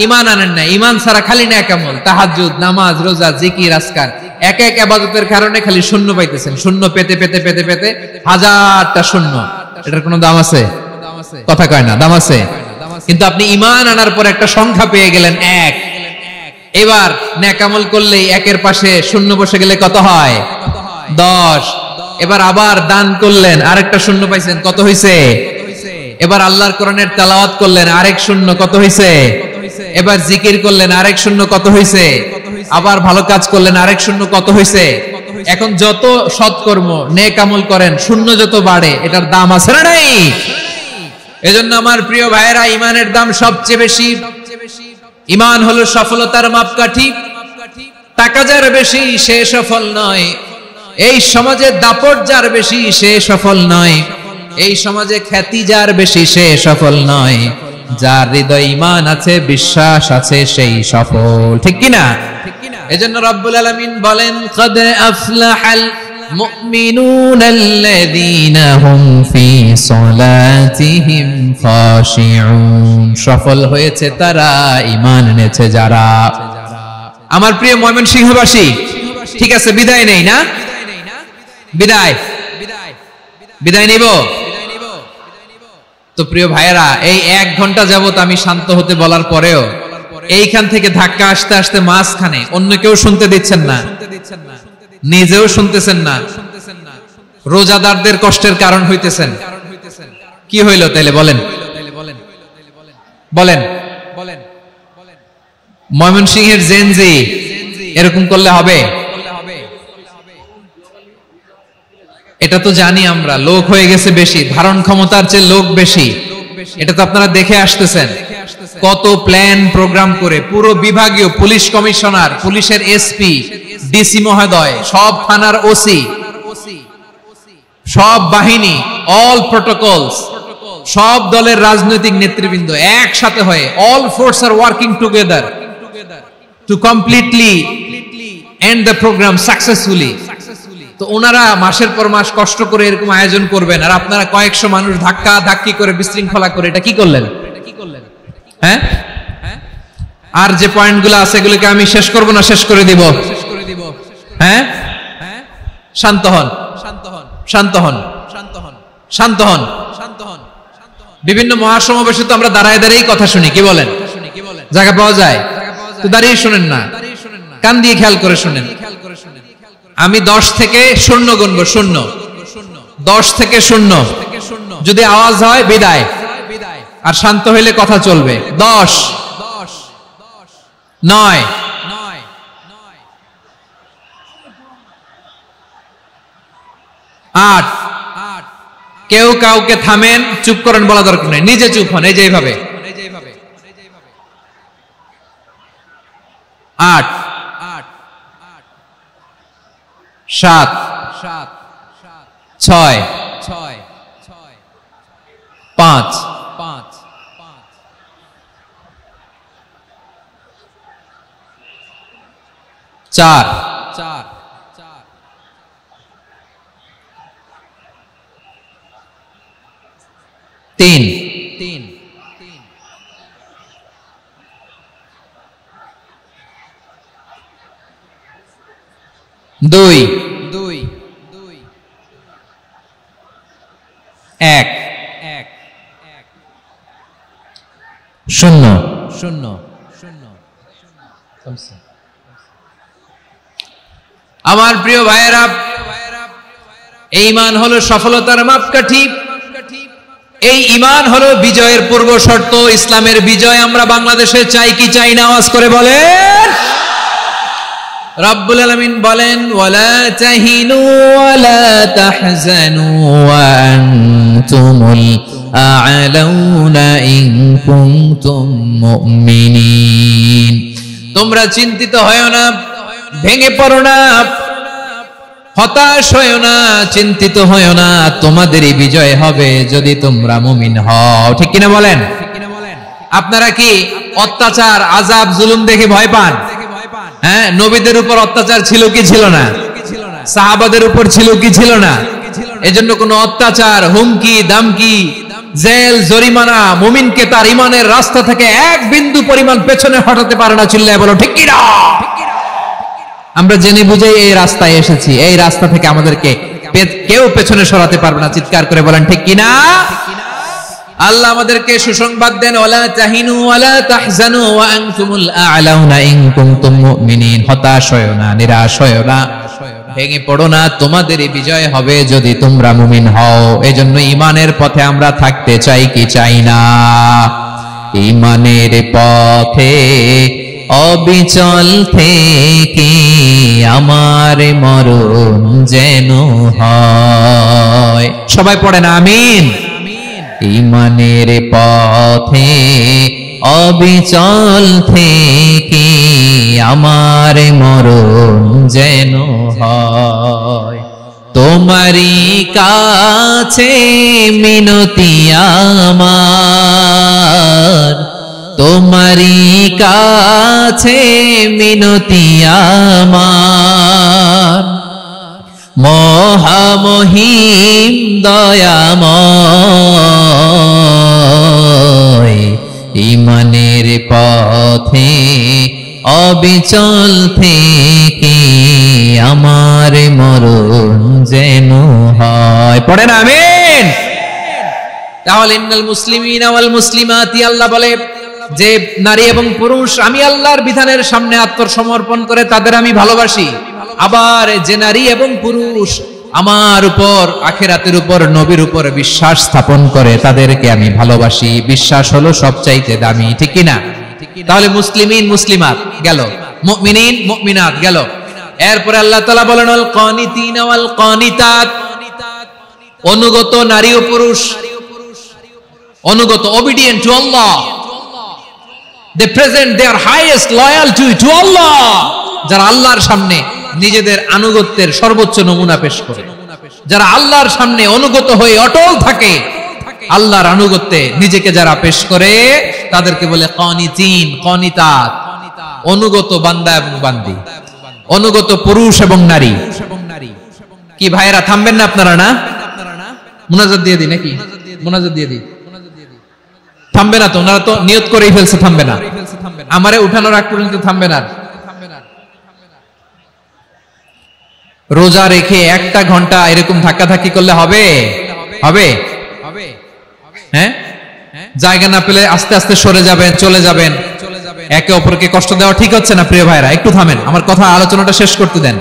ঈমান আনেন না, ঈমান ছাড়া খালি নেক আমল, তাহাজ্জুদ, নামাজ, রোজা, জিকির, আজকার, এক এক ইবাদতের কারণে খালি শূন্য পাইতেছেন। শূন্য পেতে পেতে পেতে পেতে হাজারটা শূন্য। এটার কোনো দাম আছে? কথা কয় না, দাম আছে। কিন্তু আপনি ঈমান আনার পর একটা সংখ্যা পেয়ে গেলেন, এক। এবার নেক আমল করলেই একের পাশে শূন্য বসে গেলে কত হয়? 10। এবার আবার দান করলেন, আরেকটা শূন্য পাইছেন, কত হইছে? এবার আল্লাহর কোরআনের তেলাওয়াত করলেন, আরেক শূন্য, কত হইছে? এবার জিকির করলেন, আরেক শূন্য, কত হইছে? আবার ভালো কাজ করলেন, আরেক শূন্য, কত হইছে? এখন যত সৎকর্ম নেক আমল করেন, শূন্য যত বাড়ে, এটার দাম আছে না নাই? এজন্য আমার প্রিয় ভাইয়েরা, ঈমানের দাম সবচেয়ে বেশি। ঈমান হলো সফলতার মাপকাঠি। টাকা যার বেশি সে সফল নয়, এই সমাজে দাপট যার বেশি সে সফল নয়, এই সমাজে খ্যাতি যার বেশি সে সফল নয়, যার হৃদয়ে ঈমান আছে, বিশ্বাস আছে, সেই সফল। ঠিক কিনা? এজন্য রব্বুল আলামিন বলেন কদ আফলাহাল মুমিনুনাল্লাযীনা হুম ফি সলাতিহিম খাশিউন, সফল হয়েছে তারা, ঈমান এনেছে যারা। আমার প্রিয় ময়মনসিংহবাসী, ঠিক আছে, বিদায় নেই না? বিদায় নিব তো? প্রিয় ভাইয়েরা, এই 1 ঘন্টা যাবত আমি শান্ত হতে বলার পরেও এইখান থেকে ধাক্কা আসতে আসতে মাঝখানে অন্য কেউ শুনতে দিচ্ছেন না, নিজেও শুনতেছেন না, রোজাদারদের কষ্টের কারণ হইতেছেন। কি হইল তাইলে বলেন? বলেন ময়মনসিংহের জেনজি এরকম করলে হবে? এটা তো জানি আমরা, লোক হয়ে গেছে বেশি, ধারণ ক্ষমতার চেয়ে লোক বেশি। এটা তো আপনারা দেখে আসতেছেন, কত প্ল্যান প্রোগ্রাম করে পুরো বিভাগীয় পুলিশ কমিশনার, পুলিশের এসপি, ডিসি মহোদয়, সব থানার ওসি, সব বাহিনী, অল প্রোটোকলস, সব দলের রাজনৈতিক নেতৃবৃন্দ একসাথে হয়ে, all force are working together to completely end the programme successfully. তো ওনারা মাসের পর মাস কষ্ট করে এরকম আয়োজন করবেন, আর আপনারা কয়েকশো মানুষ ধাক্কা ধাক্কি করে বিশৃঙ্খলা করে এটা কি করলেন? হ্যাঁ, আর যে পয়েন্টগুলো আছে এগুলোকে আমি শেষ করব না শেষ করে দিব? হ্যাঁ, শান্ত হন, শান্ত হন, শান্ত হন। বিভিন্ন মহাসমাবেশে তো আমরা দাঁড়ায় দাঁড়িয়েই কথা শুনি, কি বলেন? জায়গা পাওয়া যায় তো দাঁড়িয়ে শুনেন না, কান দিয়ে খেয়াল করে শুনেন। আমি 10 থেকে 0 গুনবো, 0, 10 থেকে 0, যদি আওয়াজ হয় বিদায়, আর শান্ত হইলে কথা চলবে। 10, 9, 8, কেউ কাউকে থামেন, চুপ করেন বলা দরকার নেই, নিজে চুপ হন, এই যে এইভাবে। 8, 7, 6 5 4 3 2 1 0 আমার প্রিয় ভাইয়েরা, এই ঈমান হলো সফলতার মাপকাঠি, এই ঈমান হলো বিজয়ের পূর্ব শর্ত। ইসলামের বিজয় আমরা বাংলাদেশে চাই কি চাই না? আওয়াজ করে বলেন। রব্বুল আলামিন বলেন, ওয়ালা তাহিনু ওয়ালা তাহজানু ওয়া আনতুমুল আ'লাউনা ইন কুনতুম মুমিনিন। তোমরা চিন্তিত হয়ো না, ভেঙে পড়ো না, হতাশ হয়ো না, চিন্তিত হয়ো না, তোমাদেরই বিজয় হবে যদি তোমরা মুমিন হও। ঠিক কিনা বলেন? আপনারা কি অত্যাচার, আযাব, জুলুম দেখে ভয় পান? হ্যাঁ, নবীদের উপর অত্যাচার ছিল কি ছিল না? সাহাবাদের উপর ছিল কি ছিল না? এজন্য কোনো অত্যাচার, হুমকি, দামকি, জেল, জরিমানা মুমিনকে তার ঈমানের রাস্তা থেকে এক বিন্দু পরিমাণ পেছনে হটাতে পারে না। চিল্লায় বলো ঠিক কিনা? আমরা জেনে বুঝে এই রাস্তায় এসেছি, এই রাস্তা থেকে আমাদেরকে কেউ পেছনে সরাতে পারবে না। চিৎকার করে বলেন ঠিক কিনা? আল্লাহ আমাদেরকে সুসংবাদ দেন, ওয়ালা তাহিনু ওয়ালা তাহজানু ওয়া আনতুমুল আ'লাউনা ইন কুনতুম মুমিনিন। হতাশ হয়ো না, নিরাশ হয়ো না, ভেঙে পড়ো না, তোমাদেরই বিজয় হবে যদি তোমরা মুমিন হও। এজন্য ঈমানের পথে আমরা থাকতে চাই কি চাই না? ঈমানের পথে অবিচল থেকে আমার মরণ যেন হয়। সবাই পড়েন আমিন। ঈমানের পথে অবিচল থেকে আমার মরণ যেন হয়। তোমারই কাছে মিনতি আমার, তোমারই কাছে মিনতি আমার, মহামহিম দয়াময়। ঈমানের পথে অবিচল থেকে আমার মরণ যেন হয়। পড়েন আমিন। তাহলে ইন্নাল মুসলিমিনা ওয়াল মুসলিমাতি, আল্লাহ বলে যে নারী এবং পুরুষ আমি আল্লাহর বিধানের সামনে আত্মসমর্পণ করে তাদের আমি ভালোবাসি। আবার যে নারী এবং পুরুষ আমার উপর, আখিরাতের উপর, নবীর উপর বিশ্বাস স্থাপন করে তাদেরকে আমি ভালোবাসি। বিশ্বাস হলো সবচাইতে দামি। ঠিক কিনা? তাহলে মুসলিমিন মুসলিমাত গেল, মুমিনিন মুমিনাত গেল। এরপরে আল্লাহ তাআলা বলেন, আল কানিতিনা ওয়াল কানিতাত, অনুগত নারী ও পুরুষ, অনুগত, obedient to Allah, they present their highest loyalty to Allah, যারা আল্লাহর সামনে নিজেদের আনুগত্যের সর্বোচ্চ নমুনা পেশ করে, যারা আল্লাহর সামনে অনুগত হয়ে অটল থাকে, আল্লাহর আনুগত্যে নিজেকে যারা পেশ করে তাদেরকে বলে কানিতিন, কানিতাত, অনুগত বান্দা এবং বান্দি, অনুগত পুরুষ এবং নারী। কি ভাইয়েরা থামবেন না আপনারা? না মুনাজাত দিয়ে দিই নাকি? মুনাজাত দিয়ে দিই। থামবে না তো? ওনারা তো নিয়ত করেই ফেলছে থামবে না। আমারে উঠানোর আগ পর্যন্ত থামবে না। রোজা রেখে একটা ঘন্টা এরকম ধাক্কাধাক্কি করলে হবে? হবে? হ্যাঁ, জায়গা না পেলে আস্তে আস্তে সরে যাবেন, চলে যাবেন। একে অপরকে কষ্ট দেওয়া ঠিক হচ্ছে না। প্রিয় ভাইরা একটু থামেন, আমার কথা, আলোচনাটা শেষ করতে দেন।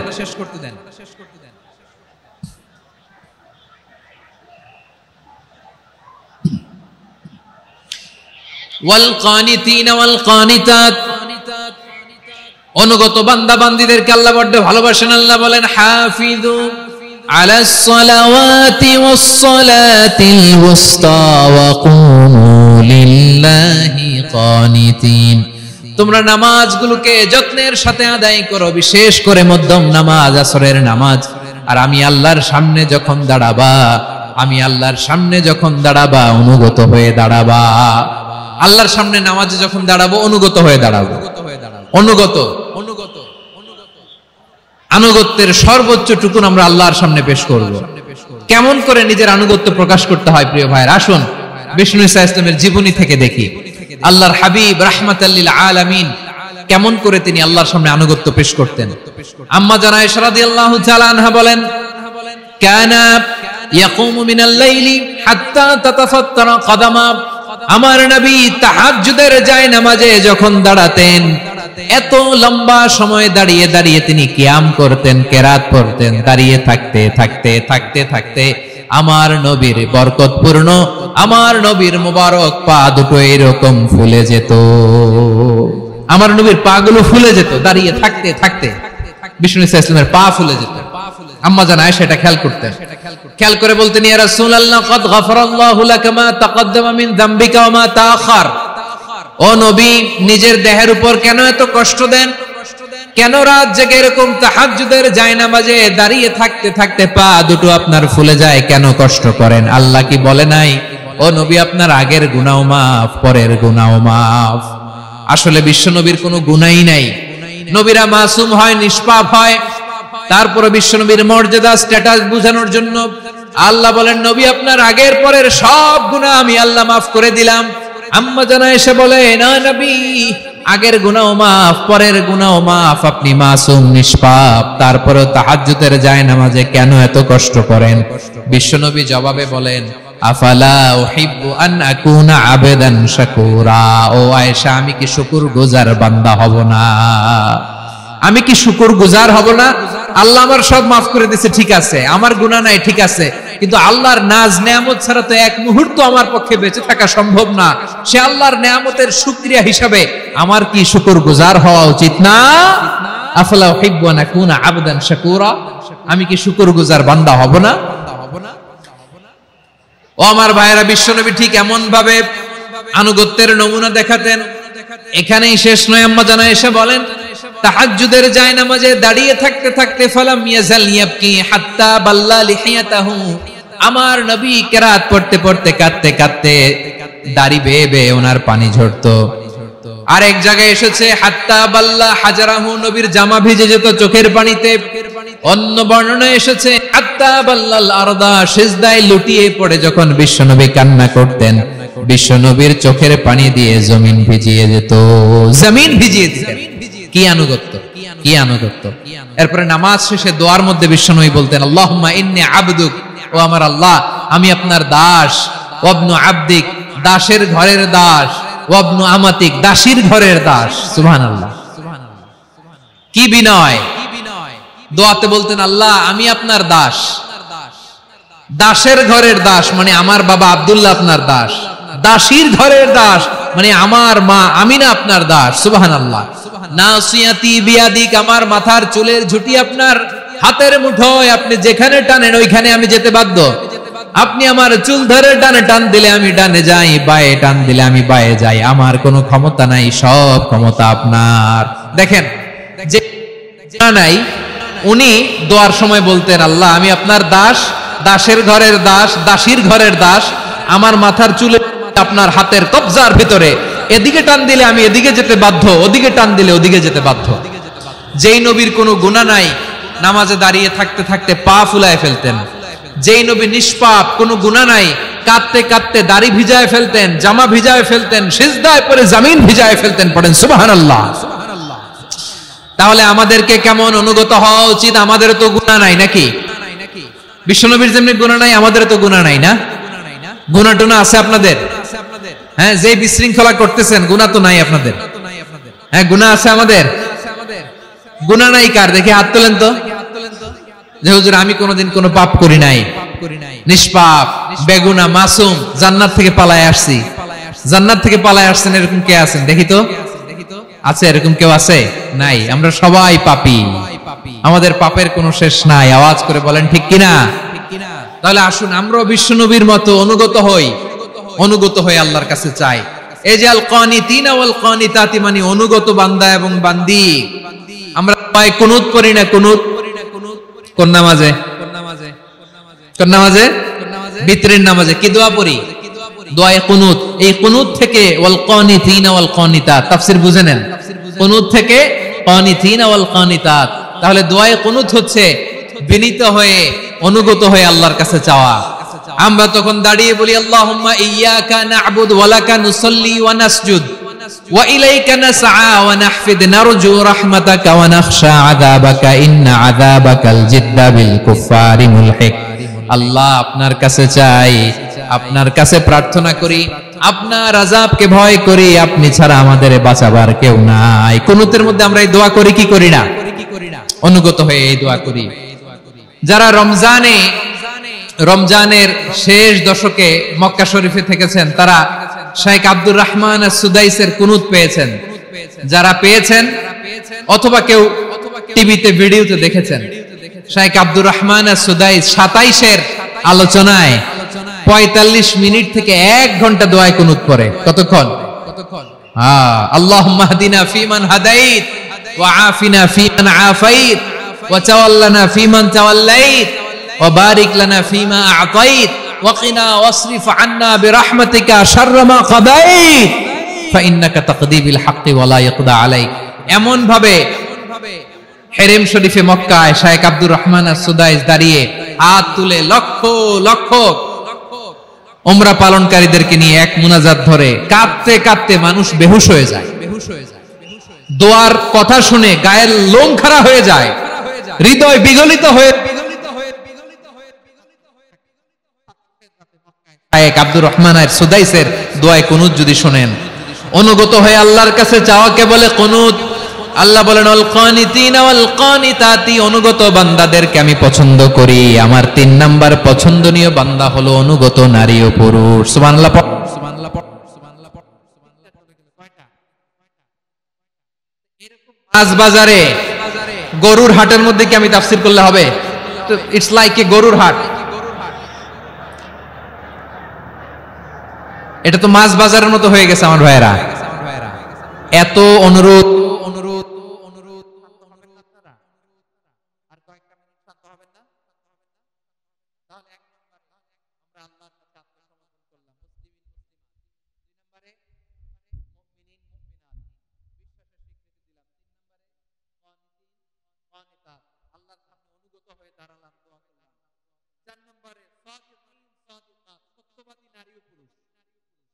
ওয়াল কানিতিনা ওয়াল কানিতাত, অনুগত বান্দা বান্দীদেরকে আল্লাহ বড় ভালোবাসেন। আল্লাহ বলেন, হাফিজু আলাস সালাওয়াতি ওয়াস সালাতিল উসতা ওয়া কুমু লিল্লাহি কানিতিন। তোমরা নামাজগুলোকে যত্নের সাথে আদায় করো, বিশেষ করে মধ্যম নামাজ, আসরের নামাজ, আর আমি আল্লাহর সামনে যখন দাঁড়াবা, আমি আল্লাহর সামনে যখন দাঁড়াবা অনুগত হয়ে দাঁড়াবা। আল্লাহর সামনে নামাজে যখন দাঁড়াবো অনুগত হয়ে দাঁড়াবো। অনুগত আনুগত্যের সর্বোচ্চ টুকুন আমরা আল্লাহর সামনে পেশ করব। কেমন করে নিজের আনুগত্য প্রকাশ করতে হয় প্রিয় ভাইয়ের, আসুন বিষ্ণু ঈসা ইসলামের জীবনী থেকে দেখি। আল্লাহর হাবিব রাহমাতাল লিল আলামিন কেমন করে তিনি আল্লাহর সামনে আনুগত্য পেশ করতেন। আম্মা জান আয়েশা রাদিয়াল্লাহু তাআলা আনহা বলেন, কানা ইয়াকুমু মিনাল লাইলি হাত্তা তাতাফাত্তারা কদামা। আমার নবী তাহাজ্জুদের জায়নামাজে যখন দাঁড়াতেন, এত লম্বা সময় দাঁড়িয়ে দাঁড়িয়ে তিনি কিয়াম করতেন, কেরাত পড়তেন। দাঁড়িয়ে থাকতে থাকতে থাকতে থাকতে আমার নবীর বরকতপূর্ণ, আমার নবীর মোবারক পা দুটো এরকম ফুলে যেত। আমার নবীর পা গুলো ফুলে যেত দাঁড়িয়ে থাকতে থাকতে। বিষ্ণু ঈসা ইসলামের পা ফুলে যেত। আম্মা জান আয়েশা এটা খেয়াল করতেন। খেয়াল করে বলতেন, ইয়া রাসূলুল্লাহ ক্বাদ গাফারাল্লাহু লাকা মা তাকদ্দামা মিন যামবিকা ওয়া মা তাআখার। ও নবী, নিজের দেহের উপর কেন এত কষ্ট দেন? কেন রাত জেগে এরকম তাহাজ্জুদের জায়নামাজে দাঁড়িয়ে থাকতে থাকতে পা দুটো আপনার ফুলে যায়? কেন কষ্ট করেন? আল্লাহ কি বলে নাই, ও নবী আপনার আগের গুনাহ মাফ, পরের গুনাহ মাফ? আসলে বিশ্ব নবীর কোনো গুনাহই নাই। নবীরা মাসুম হয়, নিষ্পাপ হয়। তারপরে বিশ্ব নবীর মর্যাদা স্ট্যাটাস বোঝানোর জন্য আল্লাহ বলেন, নবী আপনার আগের পরের সব গুনাহ আমি আল্লাহ মাফ করে দিলাম। আম্মা জান আয়েশা বলে, না নবী, আগের গুনাহ মাফ, পরের গুনাহ মাফ, আপনি মাসুম নিষ্পাপ, তারপরে তাহাজ্জুদের জায়নামাজে কেন এত কষ্ট করেন? বিশ্বনবী জবাবে বলেন, আফালা উহিব্বু আন আকুনা আবেদান শাকুরা। ও আয়েশা, আমি কি শুকরগুজার বান্দা হব না? আমি কি শুকরগুজার হব না? আল্লাহ আমার সব মাফ করে দিয়েছে, ঠিক আছে, আমার গুনাহ নাই, ঠিক আছে, কিন্তু আল্লাহর নাজ নেয়ামত ছাড়া তো এক মুহূর্ত আমার পক্ষে বেঁচে থাকা সম্ভব না। সে আল্লাহর নেয়ামতের শুকরিয়া হিসাবে আমার কি শুকরগুজার হওয়া উচিত না? আফালা উহিব্বু আন আকুনা আবদান শাকুরা। আমি কি শুকরগুজার বান্দা হব না? ও আমার ভাইয়েরা, বিশ্বনবী ঠিক এমন ভাবে আনুগত্যের নমুনা দেখাতেন। এখানেই শেষ নয়। আম্মা জান আয়েশা বলেন, তাহাজ্জুদের জায়নামাজে দাঁড়িয়ে থাকতে থাকতে ফালাম ইয়াজাল ইয়াবকি হাত্তা বাল্লা লিহিয়াতাহু। আমার নবী কেরাত পড়তে পড়তে কাঁদতে কাঁদতে দাড়ি বেয়ে বেয়ে ওনার পানি ঝরতো। আর এক জায়গায় এসেছে হাত্তা বাল্লা হাজারাহু, নবীর জামা ভিজে যেত চোখের পানিতে। অন্য বর্ণনায় এসেছে হাত্তা বাল্লাল আরদা, সিজদায় লুটিয়ে পড়ে যখন বিশ্বনবী কান্না করতেন, বিশ্বনবীর চোখের পানি দিয়ে জমিন ভিজিয়ে যেত, জমিন ভিজিয়ে দিতেন। কি আনুগত্য, কি আনুগত্য! এরপরে নামাজ শেষে দোয়ার মধ্যে বিশ্বনবী বলতেন, আল্লাহুম্মা ইন্নী আবদুক, ও আমার আল্লাহ, আমি আপনার দাস। ওয়াবনু আবদিক, দাসের ঘরের দাস। ওয়াবনু আমাতিক, দাসীর ঘরের দাস। সুবহানাল্লাহ, কি বিনয়! দোয়াতে বলতেন, আল্লাহ আমি আপনার দাস। দাসের ঘরের দাস মানে আমার বাবা আব্দুল্লাহ আপনার দাস। দাসীর ঘরের দাস মানে আমার মা আমিনা আপনার দাস। সুবহানাল্লাহ। নাসিয়াতি বিয়াদিক, আমার মাথার চুলের ঝুঁটি আপনার হাতের মুঠোয়, আপনি যেখানে টানেন ওইখানে আমি যেতে বাধ্য। আপনি আমার চুল ধরে ডানে টান দিলে আমি ডানে যাই, বায়ে টান দিলে আমি বায়ে যাই। আমার কোনো ক্ষমতা নাই, সব ক্ষমতা আপনার। দেখেন, যে নাই উনি দোয়ার সময় বলতেন, আল্লাহ আমি আপনার দাস, দাসের ঘরের দাস, দাসীর ঘরের দাস। আমার মাথার চুলে আপনার হাতের কবজার ভিতরে, এদিকে টান দিলে আমি এদিকে যেতে বাধ্য, ওদিকে টান দিলে ওদিকে যেতে বাধ্য। যেই নবীর কোনো গুনাহ নাই, নামাজে দাঁড়িয়ে থাকতে থাকতে পা ফুলায় ফেলতেন। যেই নবী নিষ্পাপ, কোনো গুনাহ নাই, কাঁদতে কাঁদতে দাড়ি ভিজায় ফেলতেন, জামা ভিজায় ফেলতেন, সিজদায় পড়ে জমিন ভিজায় ফেলতেন। পড়েন সুবহানাল্লাহ। তাহলে আমাদেরকে কেমন অনুগত হওয়া উচিত? আমাদের তো গুনাহ নাই নাকি? বিশ্বনবীর যেমনি গুনাহ নাই, আমাদের তো গুনাহ নাই না? গুনাহ টুনা আছে আপনাদের? হ্যাঁ, যে বিশৃঙ্খলা করতেছেন গুনাহ তো নাই আপনাদের? হ্যাঁ, গুনাহ আছে আমাদের? গুনাহ নাই কার? দেখে হাত তোলেন তো, যে হুজুর আমি কোনোদিন কোনো পাপ করি নাই, নিষ্পাপ, বেগুনা, মাসুম, জান্নাত থেকে পালায় আসছি। জান্নাত থেকে পালায় আসছেন এরকম কে আছেন? দেখি তো, আছে এরকম কেউ? আছে? নাই। আমরা সবাই পাপী, আমাদের পাপের কোনো শেষ নাই। আওয়াজ করে বলেন ঠিক কিনা? তাহলে আসুন আমরা বিশ্বনবীর মতো অনুগত হই, অনুগত হয়ে আল্লাহর কাছে চাই। এই যে আল কানিতিনা ওয়াল কানিতাতি, মানে অনুগত বান্দা এবং বান্দি। আমরা কুনুত পড়ি না? কুনুত কোন নামাজে? কোন নামাজে? বিতরের নামাজে কি দোয়া পড়ি? দোয়ায়ে কুনুত। এই কুনুত থেকে ওয়াল কানিতিনা ওয়াল কানিতাত, তাফসীর বুঝে নেন। কুনুত থেকে কানিতিনা ওয়াল কানিতাত, তাহলে দোয়ায়ে কুনুত হচ্ছে বিনীত হয়ে অনুগত হয়ে আল্লাহর কাছে চাওয়া। আমরা তখন দাঁড়িয়ে বলি আল্লাহুম্মা ইয়্যাকা না'বুদু ওয়া লাকা নুসাল্লি ওয়া নাসজুদ ওয়া ইলাইকা নাসআ ওয়া নাহফিদ নারজু রাহমাতাকা ওয়া নাখশা আযাবাকা ইন্না আযাবাকাল জিদ্দা বিল কুফফারি মুলহিক। আল্লাহ, আপনার কাছে চাই, আপনার কাছে প্রার্থনা করি, আপনার আযাবকে ভয় করি, আপনি ছাড়া আমাদের বাঁচাবার কেউ নাই। কুনুতের মধ্যে আমরা এই দোয়া করি কি করি না? অনুগত হয়ে এই দোয়া করি। যারা রমজানের শেষ দশকে মক্কা শরীফে থেকেছেন তারা শেখ আব্দুর রহমান আস-সুদাইসের কুনুত পেয়েছেন। যারা পেয়েছেন অথবা কেউ টিভিতে ভিডিওতে দেখেছেন, শেখ আব্দুর রহমান আস-সুদাইস 27-এর আলোচনায় 45 মিনিট থেকে 1 ঘন্টা দোয়ায় কুনুত পড়ে। কতক্ষণ? আল্লাহুম্মা হদিনা ফিমান হাদাইত ওয়া আফিনা ফিমান আফাইত ওয়া তাওয়াল্লানা ফিমান তাওয়াল্লাইত ওয়া বারিক লানা ফিমা আ'তাইত ওয়া কিনা ওয়াসরিফ আন্না বিরহমাতিকা শাররা মা কাদাইত ফাইন্নাকা তাকদি বিল হাক্কি ওয়া লা ইয়াকদা আলাইক। এমন ভাবে হেরেম শরীফে মক্কায় শেখ আব্দুর রহমান আস-সুদাইস দাঁড়িয়ে হাত তুলে লক্ষ লক্ষ উমরা পালনকারীদেরকে নিয়ে এক মুনাজাত ধরে কাঁদতে কাঁদতে মানুষ বেহুশ হয়ে যায়। দোয়ার কথা শুনে গায়ের লোম খাড়া হয়ে যায়, হৃদয় বিগলিত হয়ে শেখ আব্দুর রহমান আস-সুদাইসের দোয়ায়ে কুনুত যদি শুনেন, অনুগত হয়ে আল্লাহর কাছে চাওয়াকে বলে কুনুত। আল্লাহ বলেন আল কানিতিনা ওয়াল কানিতাতি, অনুগত বান্দাদেরকে আমি পছন্দ করি। আমার 3 নাম্বার পছন্দনীয় বান্দা হলো অনুগত নারী ও পুরুষ। সুবহানাল্লাহ। মাছ বাজারে গরুর হাটের মধ্যে কি আমি তাফসীর করলে হবে? ইটস লাইক এ গরুর হাট। এটা তো মাছ বাজারের মতো হয়ে গেছে আমার ভাইয়েরা। এত অনুরোধ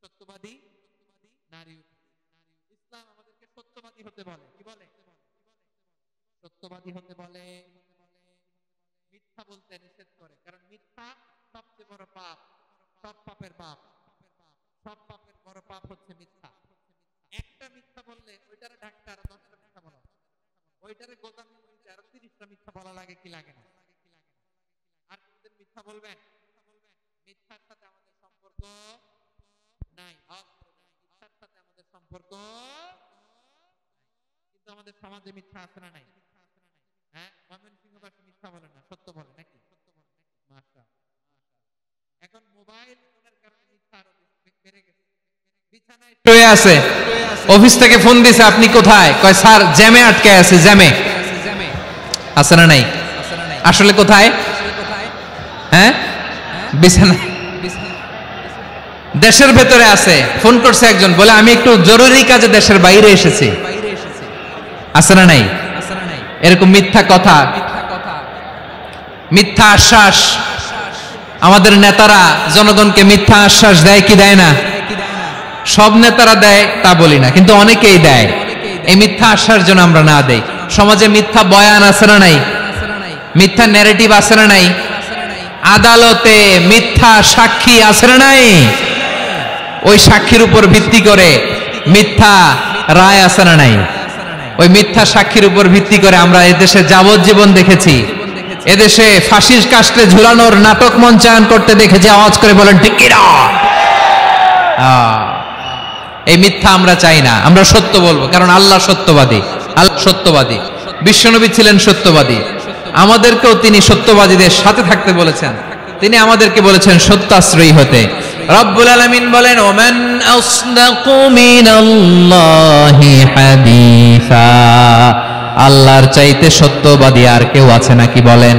সত্যবাদী নারী। ইসলাম আমাদেরকে সত্যবাদী হতে বলে। কি বলে? সত্যবাদী হতে বলে। মিথ্যা বলতে নিষেধ করে, কারণ মিথ্যা সবচেয়ে বড় পাপ, সব পাপের বাপ। সব পাপের বড় পাপ হচ্ছে মিথ্যা। একটা মিথ্যা বললে ওইটারে ঢাকতে আরো 10টা মিথ্যা বলা, ওইটারে গোদাম নিতে আরো 30টা মিথ্যা বলা লাগে কি লাগে না? আর কোনদিন মিথ্যা বলবেন? মিথ্যার সাথে আমাদের সম্পর্ক নাই, মিথ্যার সাথে আমাদের সম্পর্ক। কিন্তু আমাদের সমাজে মিথ্যা আছে না নাই? হ্যাঁ, ময়মনসিংহবাসী মিথ্যা বলে না, সত্য বলে নাকি? মাশাআল্লাহ। এখন মোবাইল ফোনের কারণে মিথ্যা আরো বেড়ে গেছে। বিছানায় শুয়ে আছে, অফিস থেকে ফোন দিছে, আপনি কোথায়? কয় স্যার জ্যামে আটকে আছে। জ্যামে আছে না নাই? আসলে কোথায়? হ্যাঁ, বিছানা। দেশের ভেতরে আছে। ফোন করছে একজন, বলে আমি একটু জরুরি কাজে দেশের বাইরে এসেছি। আছে না নাই? এরকম মিথ্যা কথা, মিথ্যা আশ্বাস। আমাদের নেতারা জনগণকে মিথ্যা আশ্বাস দেয় কি দেয় না? সব নেতারা দেয় তা বলি না, কিন্তু অনেকেই দেয়। এই মিথ্যা আশ্বাস যেন আমরা না দেই। সমাজে মিথ্যা বয়ান আছে না নাই? মিথ্যা ন্যারেটিভ আছে না নাই? আদালতে মিথ্যা সাক্ষী আছে না নাই? ওই সাক্ষীর উপর ভিত্তি করে মিথ্যা রায় আছে না নাই? ওই মিথ্যা সাক্ষীর উপর ভিত্তি করে আমরা এদেশে যাবজ্জীবন দেখেছি। এদেশে ফাঁসির কাস্টে ঝুলানোর নাটক মঞ্চায়ন করতে দেখেছি। আওয়াজ করে বলেন ঠিক কি না? এই মিথ্যা আমরা চাই না, আমরা সত্য বলবো, কারণ আল্লাহ সত্যবাদী। আল্লাহ সত্যবাদী, বিশ্বনবী ছিলেন সত্যবাদী। আমাদেরকেও তিনি সত্যবাদীদের সাথে থাকতে বলেছেন। তিনি আমাদেরকে বলেছেন সত্যাশ্রয়ী হতে। রব্বুল আলামিন বলেন ওমান আসদাকু মিনাল্লাহি হাদিসা, আল্লাহর চাইতে সত্যবাদী আর কেউ আছে নাকি বলেন?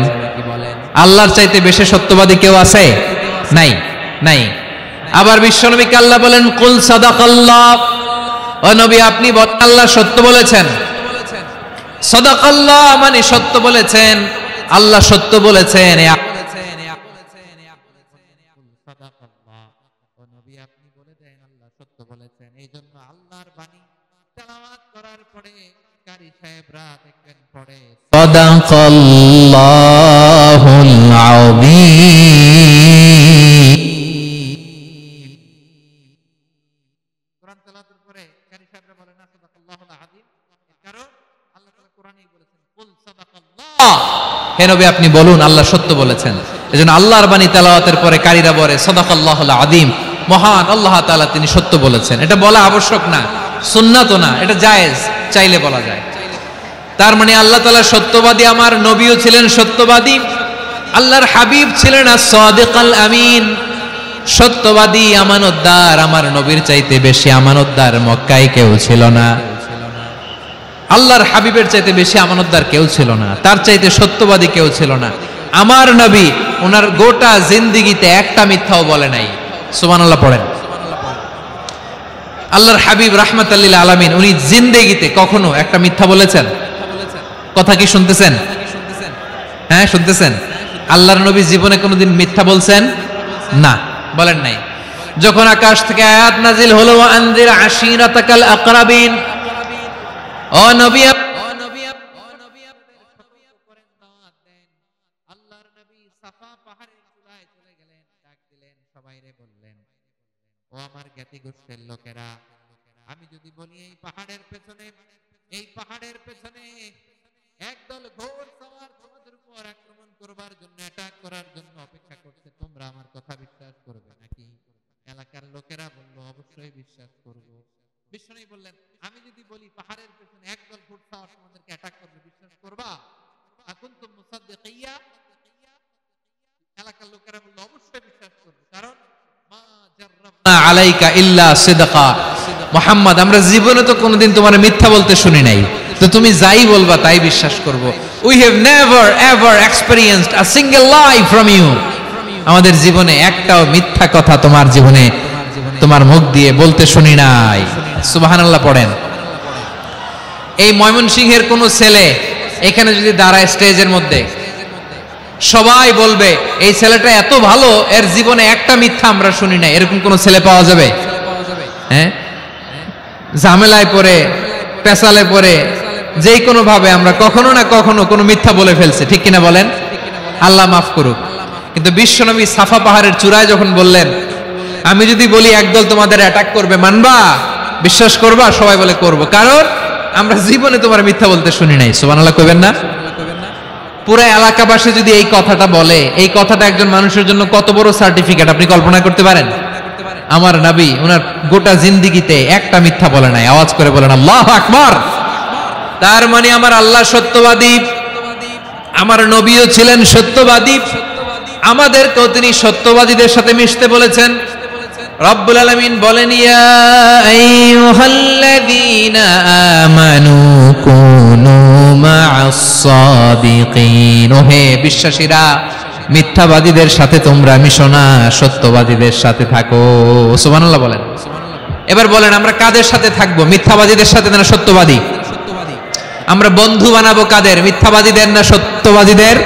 আল্লাহর চাইতে বেশি সত্যবাদী কেউ আছে? নাই, নাই। আবার বিশ্বনবীকে আল্লাহ বলেন কুল সাদাকাল্লাহ, ও নবী আপনি বলেন আল্লাহ সত্য বলেছেন। সাদাকাল্লাহ মানে সত্য বলেছেন, আল্লাহ সত্য বলেছেন। এইজন্য আল্লাহর বাণী তেলাওয়াত করার পরে কারি সাহেবরা দেখবেন পড়ে সাদাকাল্লাহুল আযীম। কোরআন তেলাওয়াতের পরে কারি সাহেবরা বলে না সাদাকাল্লাহুল আযীম, কারণ আল্লাহ তাআলা কোরআনেই বলেছেন কুল সাদাকাল্লাহ, হে নবী আপনি বলুন আল্লাহ সত্য বলেছেন। এজন্য আল্লাহর বাণী তেলাওয়াতের পরে কারীরা বলে সাদাকাল্লাহুল আযীম, মহান আল্লাহ তাআলা তিনি সত্য বলেছেন। এটা বলা আবশ্যক না, সুন্নাতও না, এটা জায়েজ, চাইলে বলা যায়। তার মানে আল্লাহ তাআলা সত্যবাদী, আমার নবীও ছিলেন সত্যবাদী, আল্লাহর হাবিব ছিলেন as-সাদিকাল আমিন, সত্যবাদী আমানতদার। আমার নবীর চাইতে বেশি আমানতদার মক্কায় কেউ ছিল না, আল্লাহর হাবিবের চাইতে বেশি আমানতদার কেউ ছিল না, তার চাইতে সত্যবাদী কেউ ছিল না। আমার নবী ওনার গোটা জিন্দেগিতে একটা মিথ্যাও বলে নাই। সুবহানাল্লাহ পড়েন। আল্লাহর হাবিব রাহমাতাল লিল আলামিন উনি জিন্দেগিতে কখনো একটা মিথ্যা বলেছেন? কথা কি শুনতেছেন? হ্যাঁ শুনতেছেন? আল্লাহর নবী জীবনে কোনোদিন মিথ্যা বলছেন? না, বলেন নাই। যখন আকাশ থেকে আয়াত নাজিল হলো ওয়া আনজির আশিরাতাকাল আকরাবিন, ও নবী আল্লাহর নবী সাফা পাহাড়ের চূড়ায় চলে গেলেন, ডাক দিলেন, সবাইরে বললেন ও আমার জ্ঞাতি গোষ্ঠীর লোকেরা, আমি যদি বলি এই পাহাড়ের পেছনে একদল ঘোড়সওয়ার তোমাদের উপর আক্রমণ করবার জন্য, অ্যাটাক করার জন্য অপেক্ষা করছে, তোমরা আমার কথা বিশ্বাস করবে নাকি? এলাকার লোকেরা বলল অবশ্যই বিশ্বাস করব। বিশ্বনবী বললেন আমি যদি বলি পাহাড়ের পেছনে একদল ঘোড়সওয়ার তোমাদেরকে অ্যাটাক করবে, বিশ্বাস করবা? আকুনতুম মুসাদ্দিকিয়া? এলাকার লোকেরা বলল অবশ্যই বিশ্বাস করব, কারণ মা জাররাবনা আলাইকা ইল্লা সিদকা, মুহাম্মদ আমরা জীবনে তো কোনোদিন তোমার মিথ্যা বলতে শুনি নাই, তো তুমি যাই বলবা তাই বিশ্বাস করব। We have never ever experienced a single lie from you, আমাদের জীবনে একটাও মিথ্যা কথা তোমার জীবনে তোমার মুখ দিয়ে বলতে শুনি নাই। সুবহানাল্লাহ পড়েন। এই ময়মনসিংহের কোন ছেলে এখানে যদি দাঁড়ায় স্টেজের মধ্যে, সবাই বলবে এই ছেলেটা এত ভালো, এর জীবনে একটা মিথ্যা আমরা শুনি নাই, এরকম কোন ছেলে পাওয়া যাবে? হ্যাঁ, ঝামেলায় পড়ে পেশালে পড়ে যেই কোনো ভাবে আমরা কখনো না কখনো কোনো মিথ্যা বলে ফেলছি, ঠিক কিনা বলেন? আল্লাহ মাফ করুক। কিন্তু বিশ্বনবী সাফা পাহাড়ের চূড়ায় যখন বললেন আমি যদি বলি একদল তোমাদের অ্যাটাক করবে, মানবা? বিশ্বাস করবা? সবাই বলে করব, কারণ আমরা জীবনে তোমার মিথ্যা বলতে শুনি নাই। সুবহানাল্লাহ কইবেন না? পুরো এলাকাবাসী যদি এই কথাটা বলে, এই কথাটা একজন মানুষের জন্য কত বড় সার্টিফিকেট আপনি কল্পনা করতে পারেন? আমার নবী ওনার গোটা জিন্দেগিতে একটা মিথ্যা বলে নাই। আওয়াজ করে বলেন আল্লাহু আকবার। তার মানে আমার আল্লাহ সত্যবাদী, আমার নবীও ছিলেন সত্যবাদী, আমাদেরকেও তিনি সত্যবাদীদের সাথে মিশতে বলেছেন। রব্বুল আলামিন বলেন ইয়া আইয়ুহাল্লাযীনা আমানু কুনু মা'আস সাদিকিন, ওহে বিশ্বাসীরা মিথ্যাবাদীদের সাথে তোমরা মিশো না, সত্যবাদীদের সাথে থাকো। সুবহানাল্লাহ বলেন। এবার বলেন আমরা কাদের সাথে থাকবো? মিথ্যাবাদীদের সাথে না সত্যবাদী? আমরা বন্ধু বানাবো কাদের? মিথ্যাবাদীদের না সত্যবাদীদের?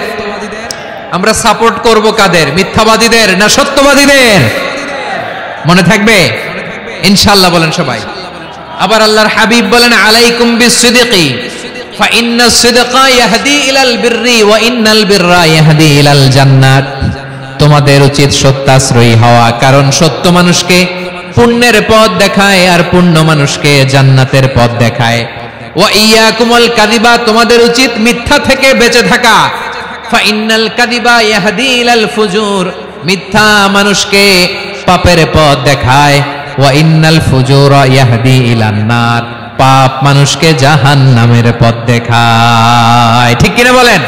আমরা সাপোর্ট করব কাদের? মিথ্যাবাদীদের না সত্যবাদীদের? মনে থাকবে ইনশাআল্লাহ বলেন সবাই। আবার আল্লাহর হাবিব বলেন আলাইকুম বিসসিদকি ফাইন্নাস সিদকা ইয়াহদি ইলাল বিররি ওয়া ইন্নাল বিররা ইয়াহদি ইলাল জান্নাত, তোমাদের উচিত সত্যাশ্রয়ী হওয়া, কারণ সত্য মানুষকে পুণ্যের পথ দেখায় আর পুণ্য মানুষকে জান্নাতের পথ দেখায়। ওয়া ইয়াকুমুল কাযিবা, তোমাদের উচিত মিথ্যা থেকে বেঁচে থাকা। ফাইন্নাল কাযিবা ইয়াহদি ইলাল ফুজুর, মিথ্যা মানুষকে পাপের পথ দেখায়। ওয়া ইন্নাল ফুজুরা ইয়াহদি ইলান নার, পাপ মানুষকে জাহান্নামের পথ দেখায়। ঠিক কিনা বলেন?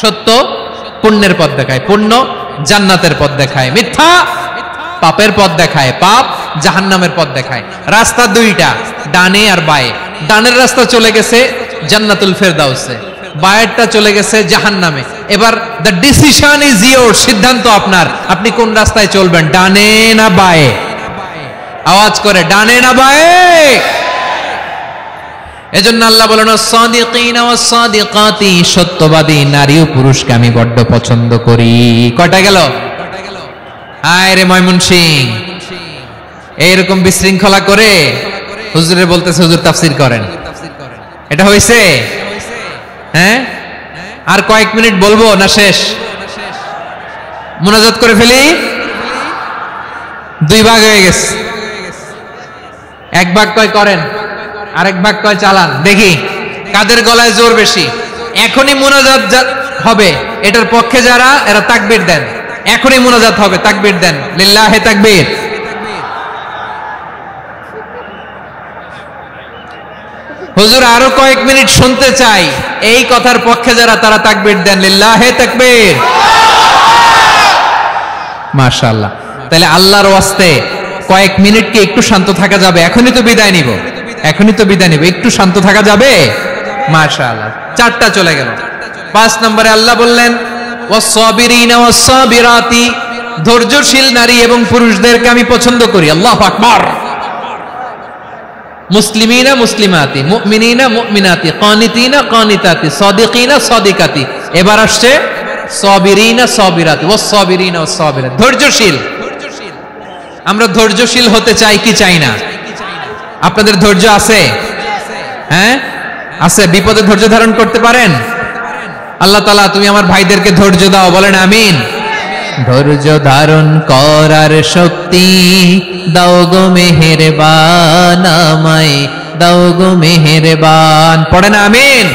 সত্য পুণ্যের পথ দেখায়, পুণ্য জান্নাতের পথ দেখায়, মিথ্যা পাপের পথ দেখায়, পাপ জাহান্নামের পথ দেখায়। রাস্তা দুইটা, ডানে আর বায়ে। ডানের রাস্তা চলে গেছে জান্নাতুল ফেরদাউসে, বায়েরটা চলে গেছে জাহান্নামে। এবার দ্য ডিসিশন ইজ ইয়োর, সিদ্ধান্ত আপনার, আপনি কোন রাস্তায় চলবেন, ডানে না বায়ে? আওয়াজ করে, ডানে না বায়ে? এজন্য আল্লাহ বলেন সাদিকিনা ওয়াস সাদিকাতি, সত্যবাদী নারী ও পুরুষকে আমি বড্ড পছন্দ করি। কয়টা গেল? হায় রে ময়মনসিং, এইরকম বিশৃঙ্খলা করে হুজুরে বলতেছে হুজুর তাফসীর করেন, এটা হইছে? হ্যাঁ, আর কয়েক মিনিট বলবো না শেষ? মুনাজাত করে ফেলি। দুই ভাগ হয়ে গেছে, এক ভাগ কয় করেন, আরেক ভাগ কয় চালান। দেখি কাদের গলায় জোর বেশি। এখনই মুনাজাত হবে, এটার পক্ষে যারা এরা তাকবীর দেন। এখনই মুনাজাত হবে, তাকবীর দেন, লিল্লাহে তাকবীর। হুজুর আরো কয়েক মিনিট শুনতে চাই, এই কথার পক্ষে যারা তারা তাকবীর দেন, লিল্লাহে তাকবীর। মাশাআল্লাহ। তাহলে আল্লাহর ওয়াস্তে কয়েক মিনিট কি একটু শান্ত থাকা যাবে? এখনই তো বিদায় নিব, এখনই তো বিদায় নিব, একটু শান্ত থাকা যাবে? মাশাআল্লাহ, চারটা চলে গেল। 5 নম্বরে আল্লাহ বললেন ওয়াস-সাবিরিনা ওয়াস-সাবিরাতি, ধৈর্যশীল নারী এবং পুরুষদেরকে আমি পছন্দ করি। আল্লাহু আকবার। মুসলিমিনা মুসলিমাতি, মুমিনিনা মুমিনাতি, কানিতিনা কানিতাতি, সাদিকিনা সাদিকাতি। এবার আসছে সাবিরিনা সাবিরাতি, ওয়াস-সাবিরিনা ওয়াস-সাবিরাতি, ধৈর্যশীল। আমরা ধৈর্যশীল হতে চাই কি চাই না? আপনাদের ধৈর্য আছে? হ্যাঁ আছে। বিপদে ধৈর্য ধারণ করতে পারেন? আল্লাহ তাআলা তুমি আমার ভাইদেরকে ধৈর্য দাও, বলেন আমিন। ধৈর্য ধারণ করার শক্তি দাও গো মেহেরবান, আমায় দাও গো মেহেরবান, পড়েন আমিন।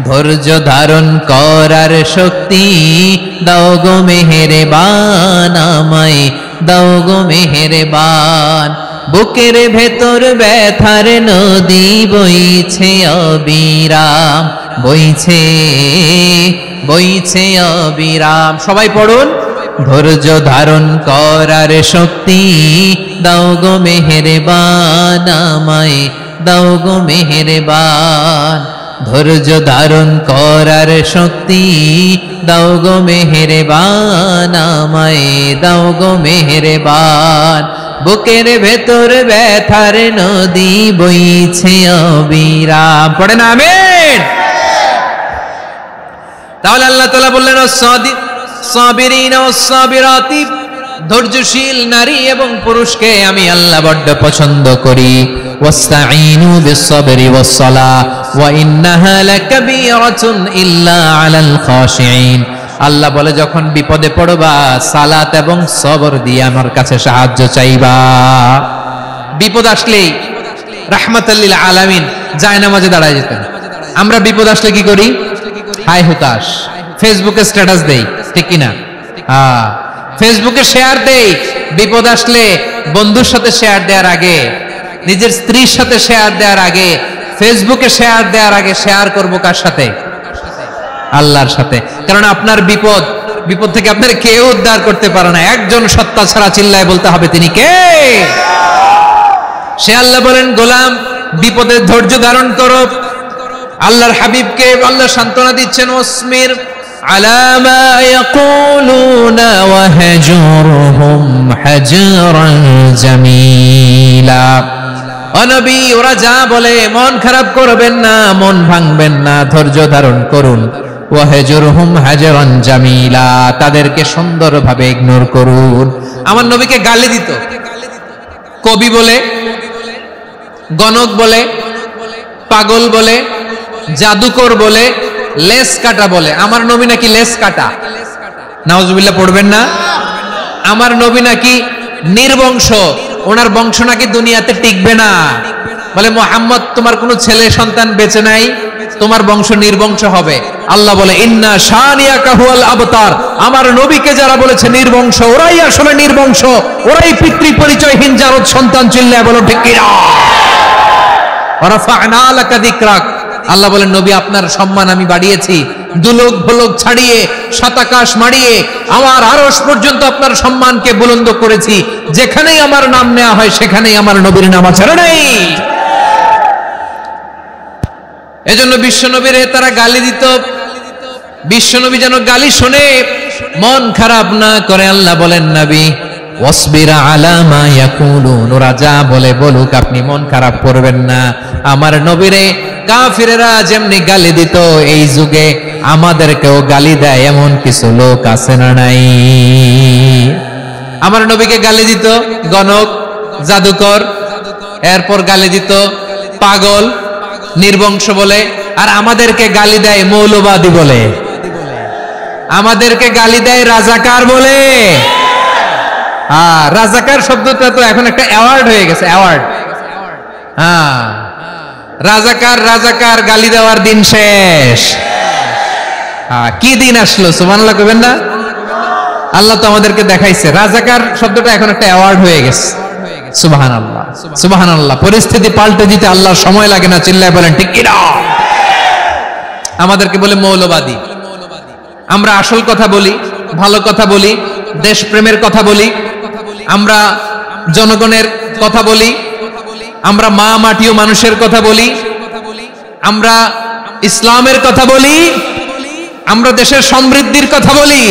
ধৈর্য ধারণ করার শক্তি দাও গো মেহেরবান, আমায় দাও গো মেহেরবান। বুকের ভেতর ব্যথার নদী বইছে অবিরাম, বইছে বইছে অবিরাম। সবাই পড়ুন, ধৈর্য ধারণ করার শক্তি দাও গো মেহেরবান, আমায় দাও গো মেহেরবান। ধৈর্য ধারণ করার শক্তি দাও গো মেহেরবান, আমায় দাও গো মেহেরবান। বুকের ভেতর ব্যথার নদী বইছে অবিরাম, পড়েন আমিন। তাহলে আল্লাহ তাআলা বললেন সাবিরিনা ওয়াস-সাবিরাতি, ধৈর্যশীল নারী এবং পুরুষকে আমি আল্লাহ বড্ড পছন্দ করি। ওয়াস্তাঈনু বিস-সাবরি ওয়াস-সালাহ ওয়া ইন্নাহা লাকাবীরাতুন ইল্লা আলাল খাশিঈন। আল্লাহ বলে যখন বিপদে পড়বা সালাত এবং সবর দিয়ে আমার কাছে সাহায্য চাইবা। বিপদ আসলেই রাহমাতাল লিল আলামিন জায়নামাজে দাঁড়ায় যেতেন। আমরা বিপদ আসলে কি করি? হাই হুতাশ, ফেসবুকে স্ট্যাটাস দেই, ঠিক কিনা? ফেসবুকে শেয়ার দেই। বিপদ আসলে বন্ধুর সাথে শেয়ার দেওয়ার আগে, নিজের স্ত্রীর সাথে শেয়ার দেওয়ার আগে, ফেসবুকে শেয়ার দেওয়ার আগে শেয়ার করবো কার সাথে? আল্লাহর সাথে। কারণ আপনার বিপদ থেকে আপনার কেউ উদ্ধার করতে পারে না, একজন সত্তা ছাড়া। চিল্লায় বলতে হবে তিনি কে? সে আল্লাহ বলেন গোলাম বিপদের ধৈর্য ধারণ করো। আল্লাহর হাবিবকে আল্লাহ সান্ত্বনা দিচ্ছেন, ওয়াসমির আলা মা ইয়াকুলুনা ওয়াহজুরহুম হাজরান জামিলা। ও নবী, ওরা যা বলে মন খারাপ করবেন না, মন ভাঙবেন না, ধৈর্য ধারণ করুন। ওয়াহজুরহুম হাজরান জামিলা, তাদেরকে সুন্দরভাবে ইগনোর করুন। আমার নবীকে গালি দিত কবি বলে, গণক বলে, পাগল বলে, জাদুকর বলে, লেস কাটা বলে। আমার নবী নাকি লেস কাটা, নাউজুবিল্লাহ পড়বেন না। আমার নবী নাকি নির্বংশ, ওনার বংশ নাকি দুনিয়াতে টিকবে না। বলে মুহাম্মদ তোমার কোনো ছেলে সন্তান বেঁচে নাই, তোমার বংশ নির্বংশ হবে। আল্লাহ বলে ইন্না শানিয়াকা হুয়াল আবতার। আমার নবীকে যারা বলেছে নির্বংশ, ওরাই আসলে নির্বংশ, ওরাই পিতৃ পরিচয়হীন জারদ সন্তান। চিল্লায় বলো ঠিক কিনা? ওয়ারাফা'না লাকা যিকরাক। আল্লাহ বলেন নবী আপনার সম্মান আমি বাড়িয়েছি, দুলোক ভোলক ছাড়িয়ে শতাকাশ মারিয়ে আমার আরশ পর্যন্ত আপনার সম্মানকে বুলন্দ করেছি। যেখানেই আমার নাম নেওয়া হয় সেখানেই আমার নবীর নাম আছে, নেই? এজন্য বিশ্বনবীরে তারা গালি দিত। বিশ্বনবী যেন গালি শুনে মন খারাপ না করে আল্লাহ বলেন, নবী ওয়াসবির আলা মা ইয়াকুলুন, ওরা যা বলে বলুক, আপনি মন খারাপ করবেন না। আমার নবীরে কাফিরেরা যেমনি গালি দিত, এই যুগে আমাদেরকেও গালি দেয় এমন কিছু লোক আছে না নাই? আমার নবীকে গালি দিত গণক, জাদুকর, এরপর গালি দিত পাগল, নির্বংশ বলে, আর আমাদেরকে গালি দেয় মৌলবাদী বলে, আমাদেরকে গালি দেয় রাজাকার বলে। রাজাকার শব্দটা তো এখন একটা অ্যাওয়ার্ড হয়ে গেছে, অ্যাওয়ার্ড। হ্যাঁ, রাজাকার রাজাকার গালি দেওয়ার দিন শেষ। কি দিন আসলো, সুবহানাল্লাহ কইবেন না? আল্লাহ তো আমাদেরকে দেখাইছে, রাজাকার শব্দটা এখন একটা অ্যাওয়ার্ড হয়ে গেছে। সুবহানাল্লাহ, সুবহানাল্লাহ। পরিস্থিতি পাল্টে দিতে আল্লাহর সময় লাগে না, চিল্লায় বলেন ঠিক কি না? আমাদেরকে বলে মৌলবাদী। আমরা আসল কথা বলি, ভালো কথা বলি, দেশপ্রেমের কথা বলি, আমরা জনগণের কথা বলি, আমরা মা মাটি ও মানুষের কথা বলি, আমরা ইসলামের কথা বলি, আমরা দেশের সমৃদ্ধির কথা বলি,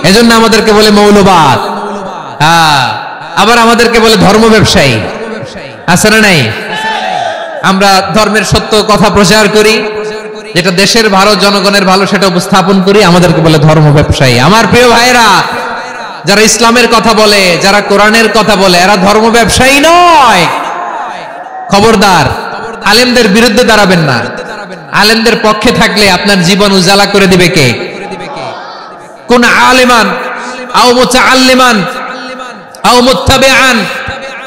এজন্য আমাদেরকে বলে মৌলবাদ। আবার আমাদেরকে বলে ধর্ম ব্যবসায়ী, আছে না নাই? আমরা ধর্মের সত্য কথা প্রচার করি, যেটা দেশের ভালো, জনগণের ভালো, সেটা উপস্থাপন করি, আমাদেরকে বলে ধর্ম ব্যবসায়ী। আমার প্রিয় ভাইরা, যারা ইসলামের কথা বলে, যারা কোরআনের কথা বলে, এরা ধর্ম ব্যবসায়ী নয়। খবরদার, আলেমদের বিরুদ্ধে দাঁড়াবেন না। আলেমদের পক্ষে থাকলে আপনার জীবন উজালা করে দিবে কে? কোন আলিমান আও মুতাআল্লিমান আও মুত্তাবিআন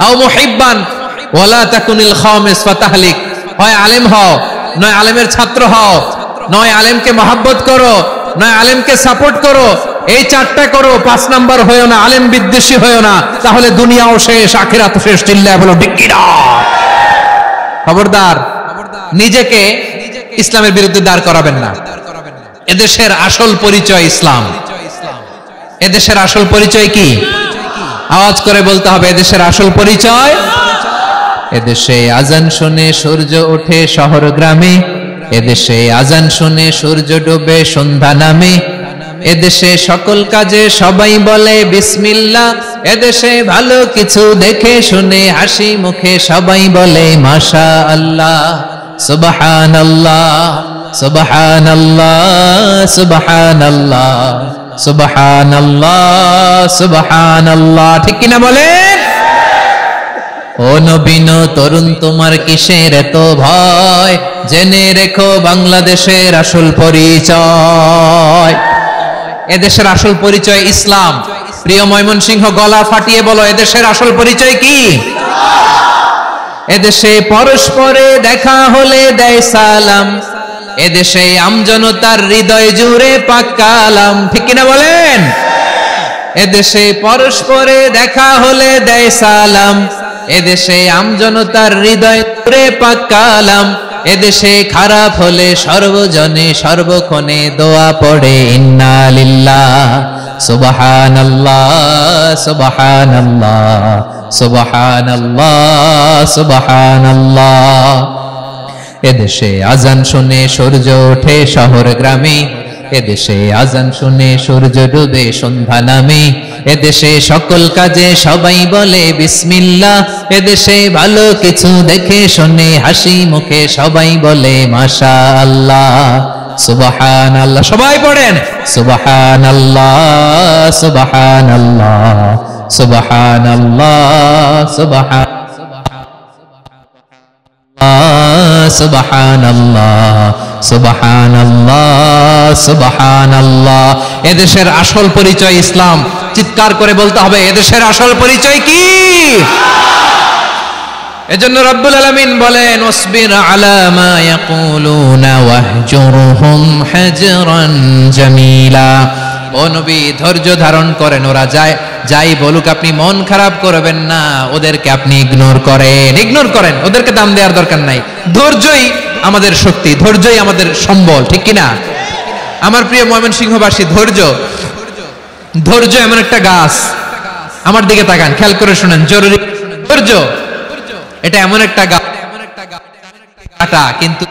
আও মুহিব্বান ওয়ালা তাকুনিল খামিস ফাতাহলিক। হয় আলেম হও, নয় আলেমের ছাত্র হও, নয় আলেমকে মহব্বত করো, নয় আলেমকে সাপোর্ট করো। এই চারটা করো, 5 নাম্বার হয়েও না, আলেম বিদ্বেষী হয়েও না, তাহলে দুনিয়াও শেষ, আখিরাত শেষ। চিল্লায় বলো ঠিক কি না? খবরদার, নিজেকে ইসলামের বিরুদ্ধে দাঁড় করাবেন না। এদেশের আসল পরিচয় ইসলাম। এদেশের আসল পরিচয় কি? আওয়াজ করে বলতে হবে, এদেশের আসল পরিচয়। এদেশে আজান শুনে সূর্য ওঠে শহর গ্রামে, এদেশে আজান শুনে সূর্য ডুবে সন্ধ্যা নামে, এদেশে সকল কাজে সবাই বলে বিসমিল্লাহ, এদেশে ভালো কিছু দেখে শুনে হাসি মুখে সবাই বলে মাশাআল্লাহ, সুবহানাল্লাহ, সুবহানাল্লাহ, সুবহানাল্লাহ, সুবহানাল্লাহ, সুবহানাল্লাহ। ঠিক কিনা বলেন? ও নবীন তরুণ, তোমার কিসের এত ভয়? জেনে রেখো বাংলাদেশের আসল পরিচয়। এদেশের আসল পরিচয় ইসলাম। প্রিয় ময়মনসিংহ, গলা ফাটিয়ে বলো, এদেশের আসল পরিচয় কি? এদেশে পরস্পরে দেখা হলে দেয় সালাম, এদেশে আমজনতার হৃদয় জুড়ে পাক কালাম। ঠিক কিনা বলেন? এদেশে পরস্পরে দেখা হলে দেয় সালাম, এদেশে আমজনতার হৃদয় জুড়ে পাক কালাম, এদেশে খারাপ হলে সর্বজনে সর্বক্ষণে দোয়া পড়ে ইন্না লিল্লাহ, সুবহানাল্লাহ, সুবহানাল্লাহ, সুবহানাল্লাহ, সুবহানাল্লাহ। এদেশে আজান শুনে সূর্য ওঠে শহর গ্রামে, এদেশে আজান শুনে সূর্য ডুবে সন্ধ্যা নামে, এদেশে সকল কাজে সবাই বলে বিসমিল্লাহ, এদেশে ভালো কিছু দেখে শুনে হাসি মুখে সবাই বলে মাশাআল্লাহ, সুবহানাল্লাহ। সবাই পড়েন সুবহানাল্লাহ, সুবহানাল্লাহ, সুবহানাল্লাহ, সুবহানাল্লাহ, সুবহানাল্লাহ, সুবহানাল্লাহ। এদেশের আসল পরিচয় ইসলাম। চিৎকার করে বলতে হবে, এদেশের আসল পরিচয় কি? এজন্য রব্বুল আলামিন বলেন, ওয়াসবির আলা মা ইয়াকুলুনা ওয়াহজুরহুম হাজরান জামিলা। ও নবী, ধৈর্য ধারণ করেন, ওরা যাই বলুক আপনি মন খারাপ করবেন না, ওদেরকে আপনি ইগনোর করেন, ওদেরকে দাম দেওয়ার দরকার নাই। ধৈর্যই আমাদের শক্তি, ধৈর্যই আমাদের সম্বল। ঠিক কিনা? আমার প্রিয় ময়মনসিংহবাসী, ধৈর্য এমন একটা গাছ। আমার দিকে তাকান, খেয়াল করে শুনেন, জরুরি। ধৈর্য এটা এমন একটা গাছ, কাটা কিন্তু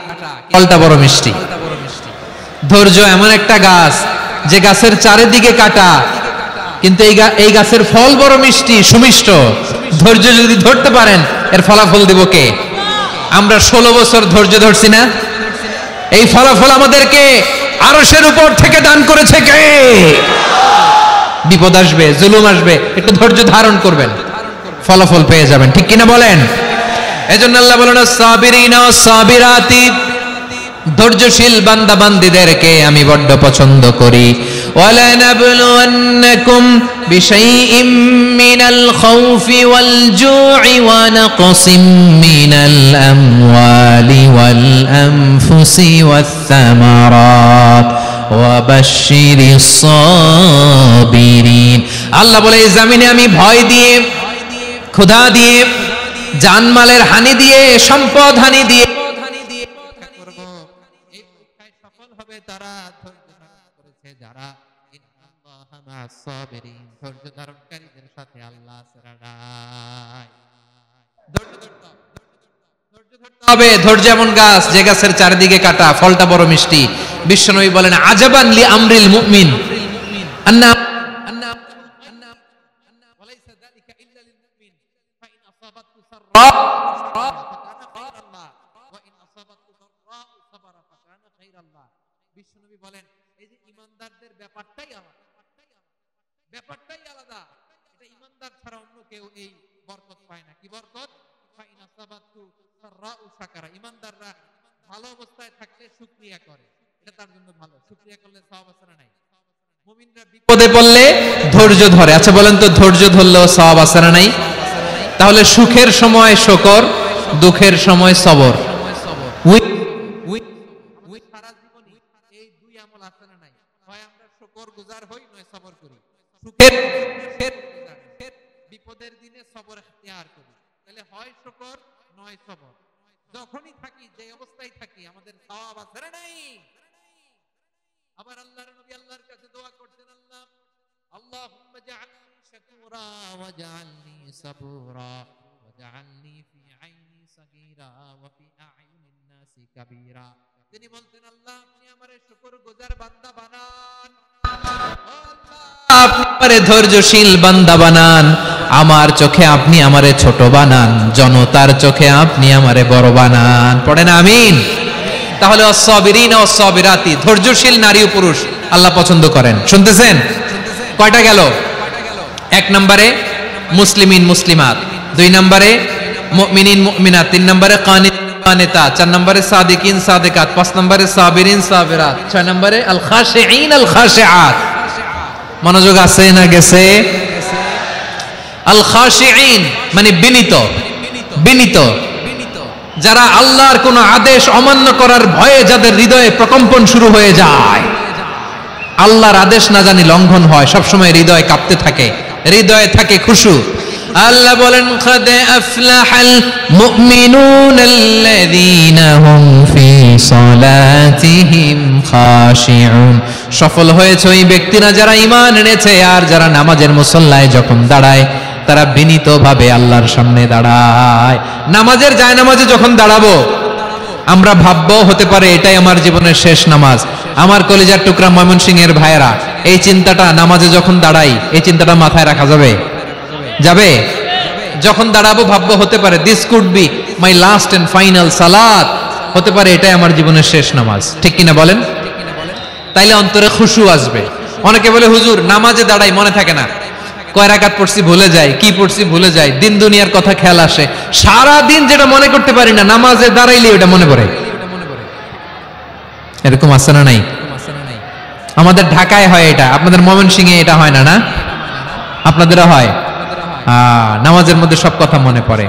ফলটা বড় মিষ্টি। ধৈর্য এমন একটা গাছ যে গাছের চারিদিকে কাটা, কিন্তু এই গাছের ফল বড় মিষ্টি, সুমিষ্ট। ধৈর্য যদি ধরতে পারেন, এর ফলাফল দিব কে? আমরা 16 বছর ধৈর্য ধরছি না? এই ফলাফল আমাদেরকে আরশের উপর থেকে দান করেছে কে? বিপদ আসবে, জুলুম আসবে, একটু ধৈর্য ধারণ করবেন, ফলাফল পেয়ে যাবেন। ঠিক কিনা বলেন? এজন্য আল্লাহ বলেন সাবিরিনা সাবিরাতি, ধৈর্যশীল বান্দা বান্দীদেরকে আমি বড্ড পছন্দ করি। ওয়ালা নাবলুওয়ান্নাকুম বিশাইইম মিনাল খাউফি ওয়াল জু'i ওয়া নাকসিম মিনাল আমওয়ালি ওয়াল আনফুসি ওয়াস সামারাত ওয়া বাশশিরিস সাবিরিন। আল্লাহ বলে এই জমিনে আমি ভয় দিয়ে, ক্ষুধা দিয়ে, জানমালের হানি দিয়ে, সম্পদ হানি দিয়ে তারা ধৈর্য ধারণ করেছে, যারা ইন্নাল্লাহা মা'আস সাবিরিন, ধৈর্য ধারণকারীদের সাথে আল্লাহ আছে। ধৈর্য ধরতে হবে। ধৈর্য এমন গাছ যে গাছের চারিদিকে কাটা, ফলটা বড় মিষ্টি। বিশ্বনবী বলেন আজাবান লি আমরিল মুমিন আন্না ওয়ালাইসা যালিকা ইল্লা লিল মুমিন ফাইন আসাবাতু সাররা ফাকানা খায়রাল্লাহ ওয়া ইন আসাবাতু দাররা সাবারা ফাকানা খায়রাল্লাহ। বিশ্বনবী বলেন এই যে ইমানদারদের ব্যাপারটাই আলাদা, ব্যাপারটাই আলাদা। এটা ইমানদার ছাড়া অন্য কেউ এই বরকত পায় না। কি বরকত? ফাইন আসাবাতু সাররাউ শাকারা, ইমানদাররা ভালো অবস্থায় থাকলে শুকরিয়া করে, এটা তার জন্য ভালো। শুকরিয়া করলে সওয়াব আছে না নাই? মুমিনরা বিপদে পড়লে ধৈর্য ধরে। আচ্ছা বলেন তো, ধৈর্য ধরলেও সওয়াব আছে না নাই? তাহলে সুখের সময় শুকর, দুঃখের সময় সবর। সারা জীবনে এই দুই আমল আছে না নাই? হয় আমরা শুকরগুজার হই, নয় সবর করি। বিপদের দিনে সবর ইখতিয়ার করি, তাহলে হয় শুকর নয় সবর। যখনই থাকি, যে অবস্থায় থাকি, আমাদের সওয়াব আছে না নাই? আবার আল্লাহর নবী আল্লাহর কাছে দোয়া করতেন, আল্লাহুম্মা জাআলনি শাকুরা ওয়া জাআলনি সাবুরা ওয়া জাআলনি ফি আইনি সাগীরা ওয়া ফি আ'ইনিন নাসি কাবীরা। তিনি বলতেন, আল্লাহ আপনি আমারে শুকরগুজার বান্দা বানান, আপনি আমারে ধৈর্যশীল বান্দা বানান, আমার চোখে আপনি আমারে ছোট বানান, জনতার চোখে আপনি আমারে বড় বানান। পড়েন আমিন। তাহলে as-সাবিরিন was-সাবিরাতি, ধৈর্যশীল নারী ও পুরুষ আল্লাহ পছন্দ করেন। শুনতেছেন? কয়টা গেল? 1 নম্বরে মুসলিমিন মুসলিমাত, 2 নম্বরে মুমিনিন মুমিনাত, 3 নম্বরে কানিত কানিতাত, 4 নম্বরে সাদিকিন সাদিকাত, 5 নম্বরে সাবিরিন সাবিরাত, 6 নম্বরে আল খাশিঈন আল খাশিআত। মনোযোগ আছে না গেছে? আল খাশিঈন মানে বিনীত, বিনীত, যারা আল্লাহর কোন আদেশ অমান্য করার ভয়ে যাদের হৃদয়ে প্রকম্পন শুরু হয়ে যায়, আল্লাহর আদেশ না জানি লঙ্ঘন হয়, সবসময় হৃদয় কাঁপতে থাকে, হৃদয়ে থাকে খুশু। আল্লাহ বলেন قد أفلح المؤمنون الذين هم في صلاتهم خاشعون, সফল হয়েছে ওই ব্যক্তিরা যারা ঈমান এনেছে আর যারা নামাজের মুসল্লায় যখন দাঁড়ায় তারা বিনীতভাবে আল্লাহর সামনে দাঁড়ায়। নামাজের জায়নামাজে যখন দাঁড়াবো আমরা ভাববো হতে পারে এটাই আমার জীবনের শেষ নামাজ। আমার কলিজার টুকরা ময়মনসিংহের ভাইয়েরা, এই চিন্তাটা নামাজে যখন দাঁড়াই, এই চিন্তাটা মাথায় রাখা যাবে? যাবে? যখন দাঁড়াবো ভাববো হতে পারে this could be my last and final সালাত, হতে পারে এটাই আমার জীবনের শেষ নামাজ। ঠিক কিনা বলেন? তাইলে অন্তরে খুশু আসবে। অনেকে বলে হুজুর নামাজে দাঁড়াই মনে থাকে না, কয় রাকাত পড়ছি ভুলে যাই, কি পড়ছি ভুলে যাই, দিন দুনিয়ার কথা খেয়াল আসে, সারা দিন যেটা মনে করতে পারি না নামাজে দাঁড়াইলে ওটা মনে পড়ে। এরকম আছে না নাই? আমাদের ঢাকায় হয় এটা, আপনাদের ময়মনসিংহে এটা হয় না? না আপনাদেরও হয়? নামাজের মধ্যে সব কথা মনে পড়ে।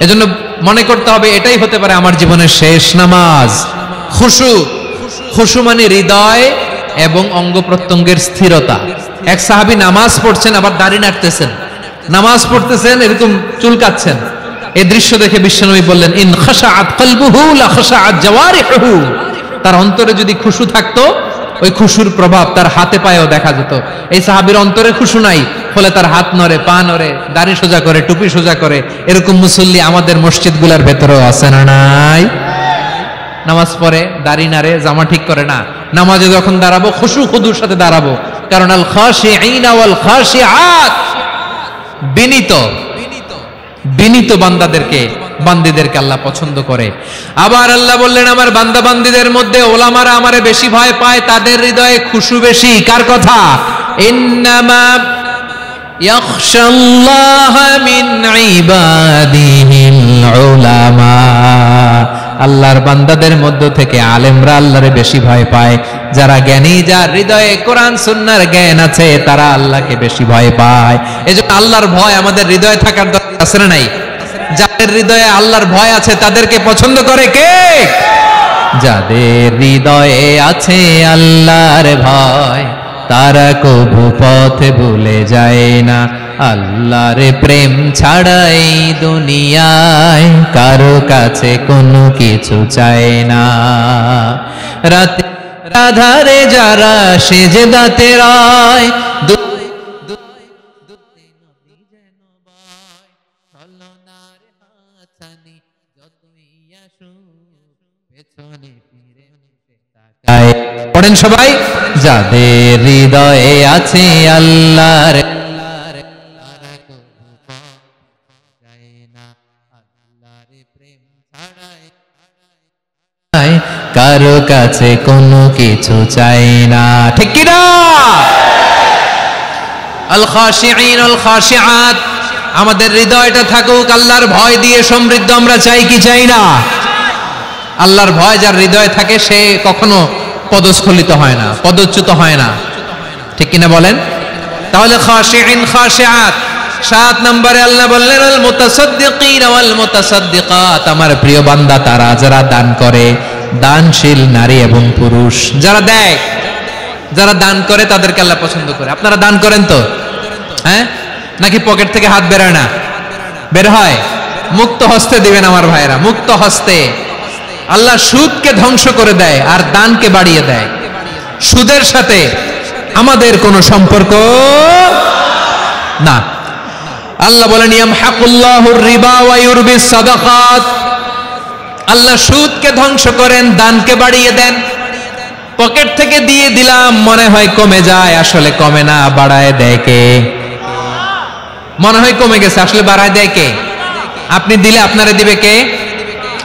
এজন্য মনে করতে হবে এটাই হতে পারে আমার জীবনের শেষ নামাজ। খুশু, খুশু মানে হৃদয় এবং অঙ্গ প্রত্যঙ্গের স্থিরতা। এক সাহাবী নামাজ পড়ছেন আবার দাড়ি নাড়তেছেন, নামাজ পড়তেছেন এরকম চুলকাচ্ছেন। এই দৃশ্য দেখে বিশ্বনবী বললেন ইন খাশাআত কলবুহু লা খাশাআত জাওয়ারিহু, তার অন্তরে যদি খুশু থাকতো ওই খুশুর প্রভাব তার হাতে পায়েও দেখা যেত। এই সাহাবীর অন্তরে খুশু নাই, ফলে তার হাত নড়ে, পা নড়ে, দাড়ি সোজা করে, টুপি সোজা করে। এরকম মুসল্লি আমাদের মসজিদগুলোর ভেতরেও আছে না নাই? নামাজ পড়ে, দাড়ি নাড়ে, জামা ঠিক করে না। নামাজে যখন দাঁড়াবো খুশু খুদুর সাথে দাঁড়াবো, কারণ আল খাশিঈনা ওয়াল খাশিআত, বিনীত বান্দিদেরকে আল্লাহ পছন্দ করে। আবার আল্লাহ বললেন, আমার বান্দা বান্দিদের মধ্যে ওলামারা আমারে বেশি ভয় পায়, তাদের হৃদয়ে খুশু বেশি। কার কথা? ইন্নামা ইয়াখশাল্লাহা মিন ইবাদিহিল উলামা, আল্লাহর বান্দাদের মধ্য থেকে আলেমরা আল্লাহরে বেশি ভয় পায়। যারা জ্ঞানী, যার হৃদয়ে কোরআন সুন্নাহর জ্ঞান আছে, তারা আল্লাহকে বেশি ভয় পায়। এজন্য আল্লাহর ভয় আমাদের হৃদয়ে থাকার দরকার আছে না নাই? যাদের হৃদয়ে আল্লাহর ভয় আছে তাদেরকে পছন্দ করে কে? যাদের হৃদয়ে আছে আল্লাহর ভয়, তারা কভু পথ ভুলে যায় না। আল্লাহর প্রেম ছাড়াই দুনিয়ায় কারো কাছে কোনো কিছু চায় না। রাতে আধারে যারা সেজদাতে রয়, পড়েন সবাই, যাদের হৃদয়ে আছে আল্লাহর কারো কাছে কোনো কিছু চাই না। ঠিক কি না? আল খাশিঈন আল খাশিআত, আমাদের হৃদয়টা থাকুক আল্লাহর ভয় দিয়ে সমৃদ্ধ। আমরা চাই কি চাই না? আল্লাহর ভয় যার হৃদয়ে থাকে সে কখনো পদস্খলিত হয় না, পদচ্যুত হয় না। ঠিক কিনা বলেন? তাহলে খাশিঈন খাশিআত। 7 নম্বরে আল্লাহ বললেন, আল মুতাসাদ্দিকিন ওয়াল মুতাসাদ্দিকাত, আমার প্রিয় বান্দা তারা যারা দান করে, দানশীল নারী এবং পুরুষ যারা দেয়, যারা দান করে তাদেরকে আল্লাহ পছন্দ করে। আপনারা দান করেন তো? হ্যাঁ, নাকি পকেট থেকে হাত বের হয় না? বের হয়। মুক্ত হস্তে দিবেন আমার ভাইরা, মুক্ত হস্তে। আল্লাহ সুদকে ধ্বংস করে দেয় আর দানকে বাড়িয়ে দেয়। সুদের সাথে আমাদের কোনো সম্পর্ক না। আল্লাহ বলেন, ইয়ামহাকুল্লাহুর রিবা ওয়া ইউরবিস সাদাকাত, আল্লাহ সুদকে ধ্বংস করেন, দানকে বাড়িয়ে দেন। পকেট থেকে দিয়ে দিলাম, মনে হয় কমে যায়, আসলে কমে না, বাড়ায় দেয় কে? মনে হয় কমে গেছে, আসলে বাড়ায় দেয় কে? আপনি দিলে আপনারে দিবে কে?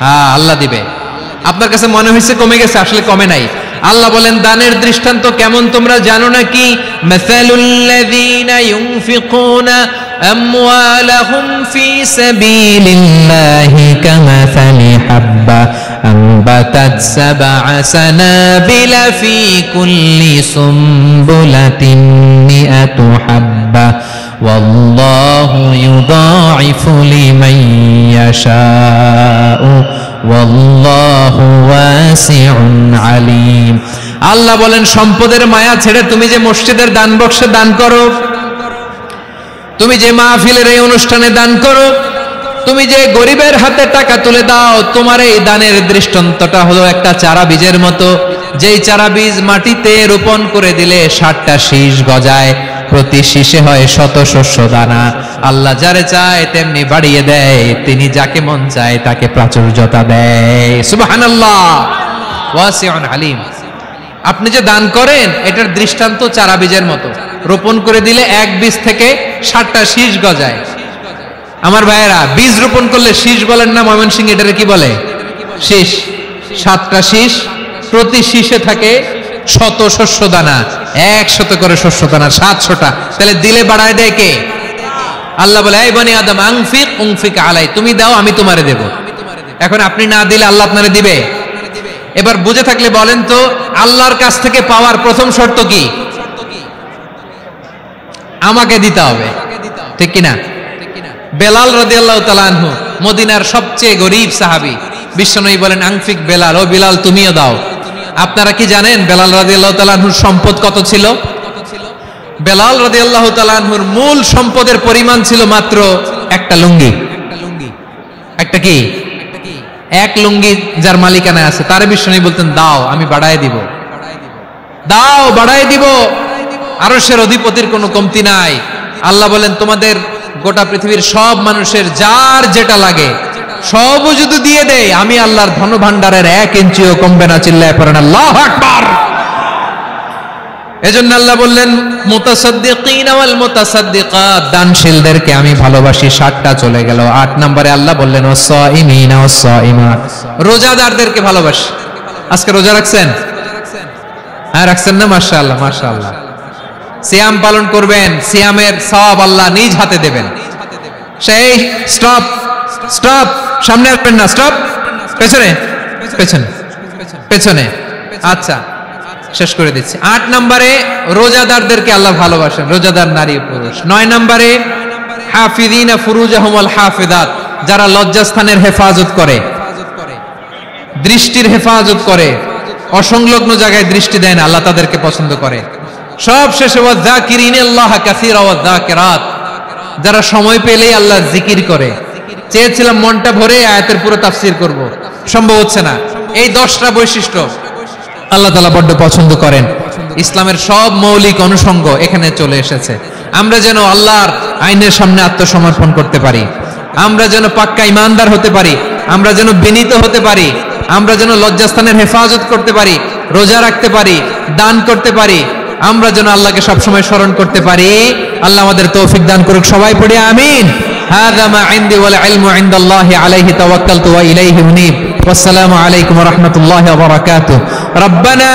হ্যাঁ, আল্লাহ দিবে। আপনার কাছে মনে হয়েছে কমে গেছে, আসলে কমে নাই। আল্লাহ বলেন, দানের দৃষ্টান্ত কেমন তোমরা জানো নাকি? মাসালুল্লাযীনা ইউনফিকুনা আমওয়ালাহুম ফি সাবিলিল্লাহি কামাসালি হাব্বা আনবাতাত সাবআ সানাবিলা ফি কুল্লি সুমবুলাতিন মিআতু হাব্বা ওয়াল্লাহু ইউদাঈফু লিমান ইয়াশাউ ওয়াল্লাহু ওয়াসিউন আলিম। আল্লাহ বলেন, সম্পদের মায়া ছেড়ে তুমি যে মসজিদের দান বক্সে দান করো, তুমি যে মাহফিলের এই অনুষ্ঠানে দান করো, তুমি যে গরিবের হাতে টাকা তুলে দাও, তোমার এই দানের দৃষ্টান্তটা হলো একটা চারা বীজের মতো। যেই চারা বীজ মাটিতে রোপণ করে দিলে 60টা শীষ গজায়, প্রতি শীষে হয় শত শস্য দানা। আল্লাহ যারে চায় তেমনি বাড়িয়ে দেয়, তিনি যাকে মন চায় তাকে প্রাচুর্যতা দেয়। সুবহানাল্লাহ, ওয়াসিউন আলিম। আপনি যে দান করেন এটার দৃষ্টান্ত চারা বীজের মতো, রোপণ করে দিলে এক বীজ থেকে 60টা শীষ গজায়। আমার ভাইয়েরা, বীজ রোপণ করলে শীষ বলেন না ময়মনসিংহ, এটারে কি বলে? শীষ। 7টা শীষ, প্রতি শীষে থাকে শত শস্য দানা, 100 করে শস্য দানা, 700টা। তাহলে দিলে বাড়ায় দেয় কে? আল্লাহ বলে, এই বনি আদম আনফিক উনফিক আলাই, তুমি দাও আমি তোমারে দেব। এখন আপনি না দিলে আল্লাহ আপনারে দিবে? এবার বুঝে থাকলে বলেন তো, আল্লাহর কাছ থেকে পাওয়ার প্রথম শর্ত কি? আমাকে দিতে হবে, ঠিক কিনা? বেলাল রাদিয়াল্লাহু তাআলা আনহু, মদিনার সবচেয়ে গরীব সাহাবী, বিশ্বনবী বলেন, আনফিক বেলাল, ও বেলাল তুমিও দাও। আপনারা কি জানেন বেলাল রাদিয়াল্লাহু তাআলা আনহুর সম্পদ কত ছিল? বেলাল রাদিয়াল্লাহু তাআলা আনহুর মূল সম্পদের পরিমাণ ছিল মাত্র একটা লুঙ্গি। একটা কি? এক লুঙ্গি যার মালিকানায় আছে, তারে বিশ্বনবী বলতেন, দাও আমি বাড়ায় দিব, দাও বাড়ায় দিব। আরশের অধিপতির কোনো কমতি নাই। আল্লাহ বলেন, তোমাদের গোটা পৃথিবীর সব মানুষের যার যেটা লাগে সবও যদি দিয়ে দেয়, আমি আল্লাহর ধন ভান্ডারের 1 ইঞ্চিও কমবে না। চিল্লায় পড়েন আল্লাহু আকবার। এজন্য আল্লাহ বললেন মুতাসাদ্দিকিন ওয়াল মুতাসাদ্দিকাত, দানশীলদেরকে আমি ভালোবাসি। 7টা চলে গেল। 8 নম্বরে আল্লাহ বললেন ওয়াসাইমিনা ওয়াসাইমাত, রোজাদারদেরকে ভালোবাসি। আজকে রোজা রাখছেন? হ্যাঁ রাখছেন না? মাশাআল্লাহ মাশাআল্লাহ। সিয়াম পালন করবেন, সিয়ামের সওয়াব আল্লাহ নিজ হাতে দেবেন। সেই স্টপ স্টপ, সামনে আসবেন না, স্টপ, পেছনে পেছনে পেছনে। আচ্ছা শেষ করে দিচ্ছি। 8 নম্বরে রোজাদারদেরকে আল্লাহ ভালোবাসেন, রোজাদার নারী পুরুষ। 9 নম্বরে হাফিযিনা ফুরুজাহুম ওয়াল হাফিযাত, যারা লজ্জাস্থানের হেফাজত করে, দৃষ্টির হেফাজত করে, অসংলগ্ন জায়গায় দৃষ্টি দেয় না, আল্লাহ তাদেরকে পছন্দ করে। সব শেষে ওয়াযাকিরিনাল্লাহ কাসীরা ওয়াযাকিরাত, যারা সময় পেলেই আল্লাহর জিকির করে। চেয়েছিলাম মনটা ভরে আয়াতের পুরো তাফসীর করব, সম্ভব হচ্ছে না। এই 10টা বৈশিষ্ট্য আল্লাহ তাআলা বড্ড পছন্দ করেন। ইসলামের সব মৌলিক অনুষঙ্গ এখানে চলে এসেছে। আমরা যেন আল্লাহর আইনের সামনে আত্মসমর্পণ করতে পারি, আমরা যেন পাক্কা ইমানদার হতে পারি, আমরা যেন বিনীত হতে পারি, আমরা যেন লজ্জাস্থানের হেফাজত করতে পারি, রোজা রাখতে পারি, দান করতে পারি, আমরা যেন আল্লাহকে সবসময় স্মরণ করতে পারি। আল্লাহ আমাদের তৌফিক দান করুক। সবাই পড়ি আমিন। হাযা মা ইনদি ওয়াল ইলমু ইনদাল্লাহি আলাইহি তাওয়াক্কালতু ওয়া ইলাইহি উনীব। ওয়াসসালামু আলাইকুম ওয়া রাহমাতুল্লাহি ওয়া বারাকাতুহু। রব্বানা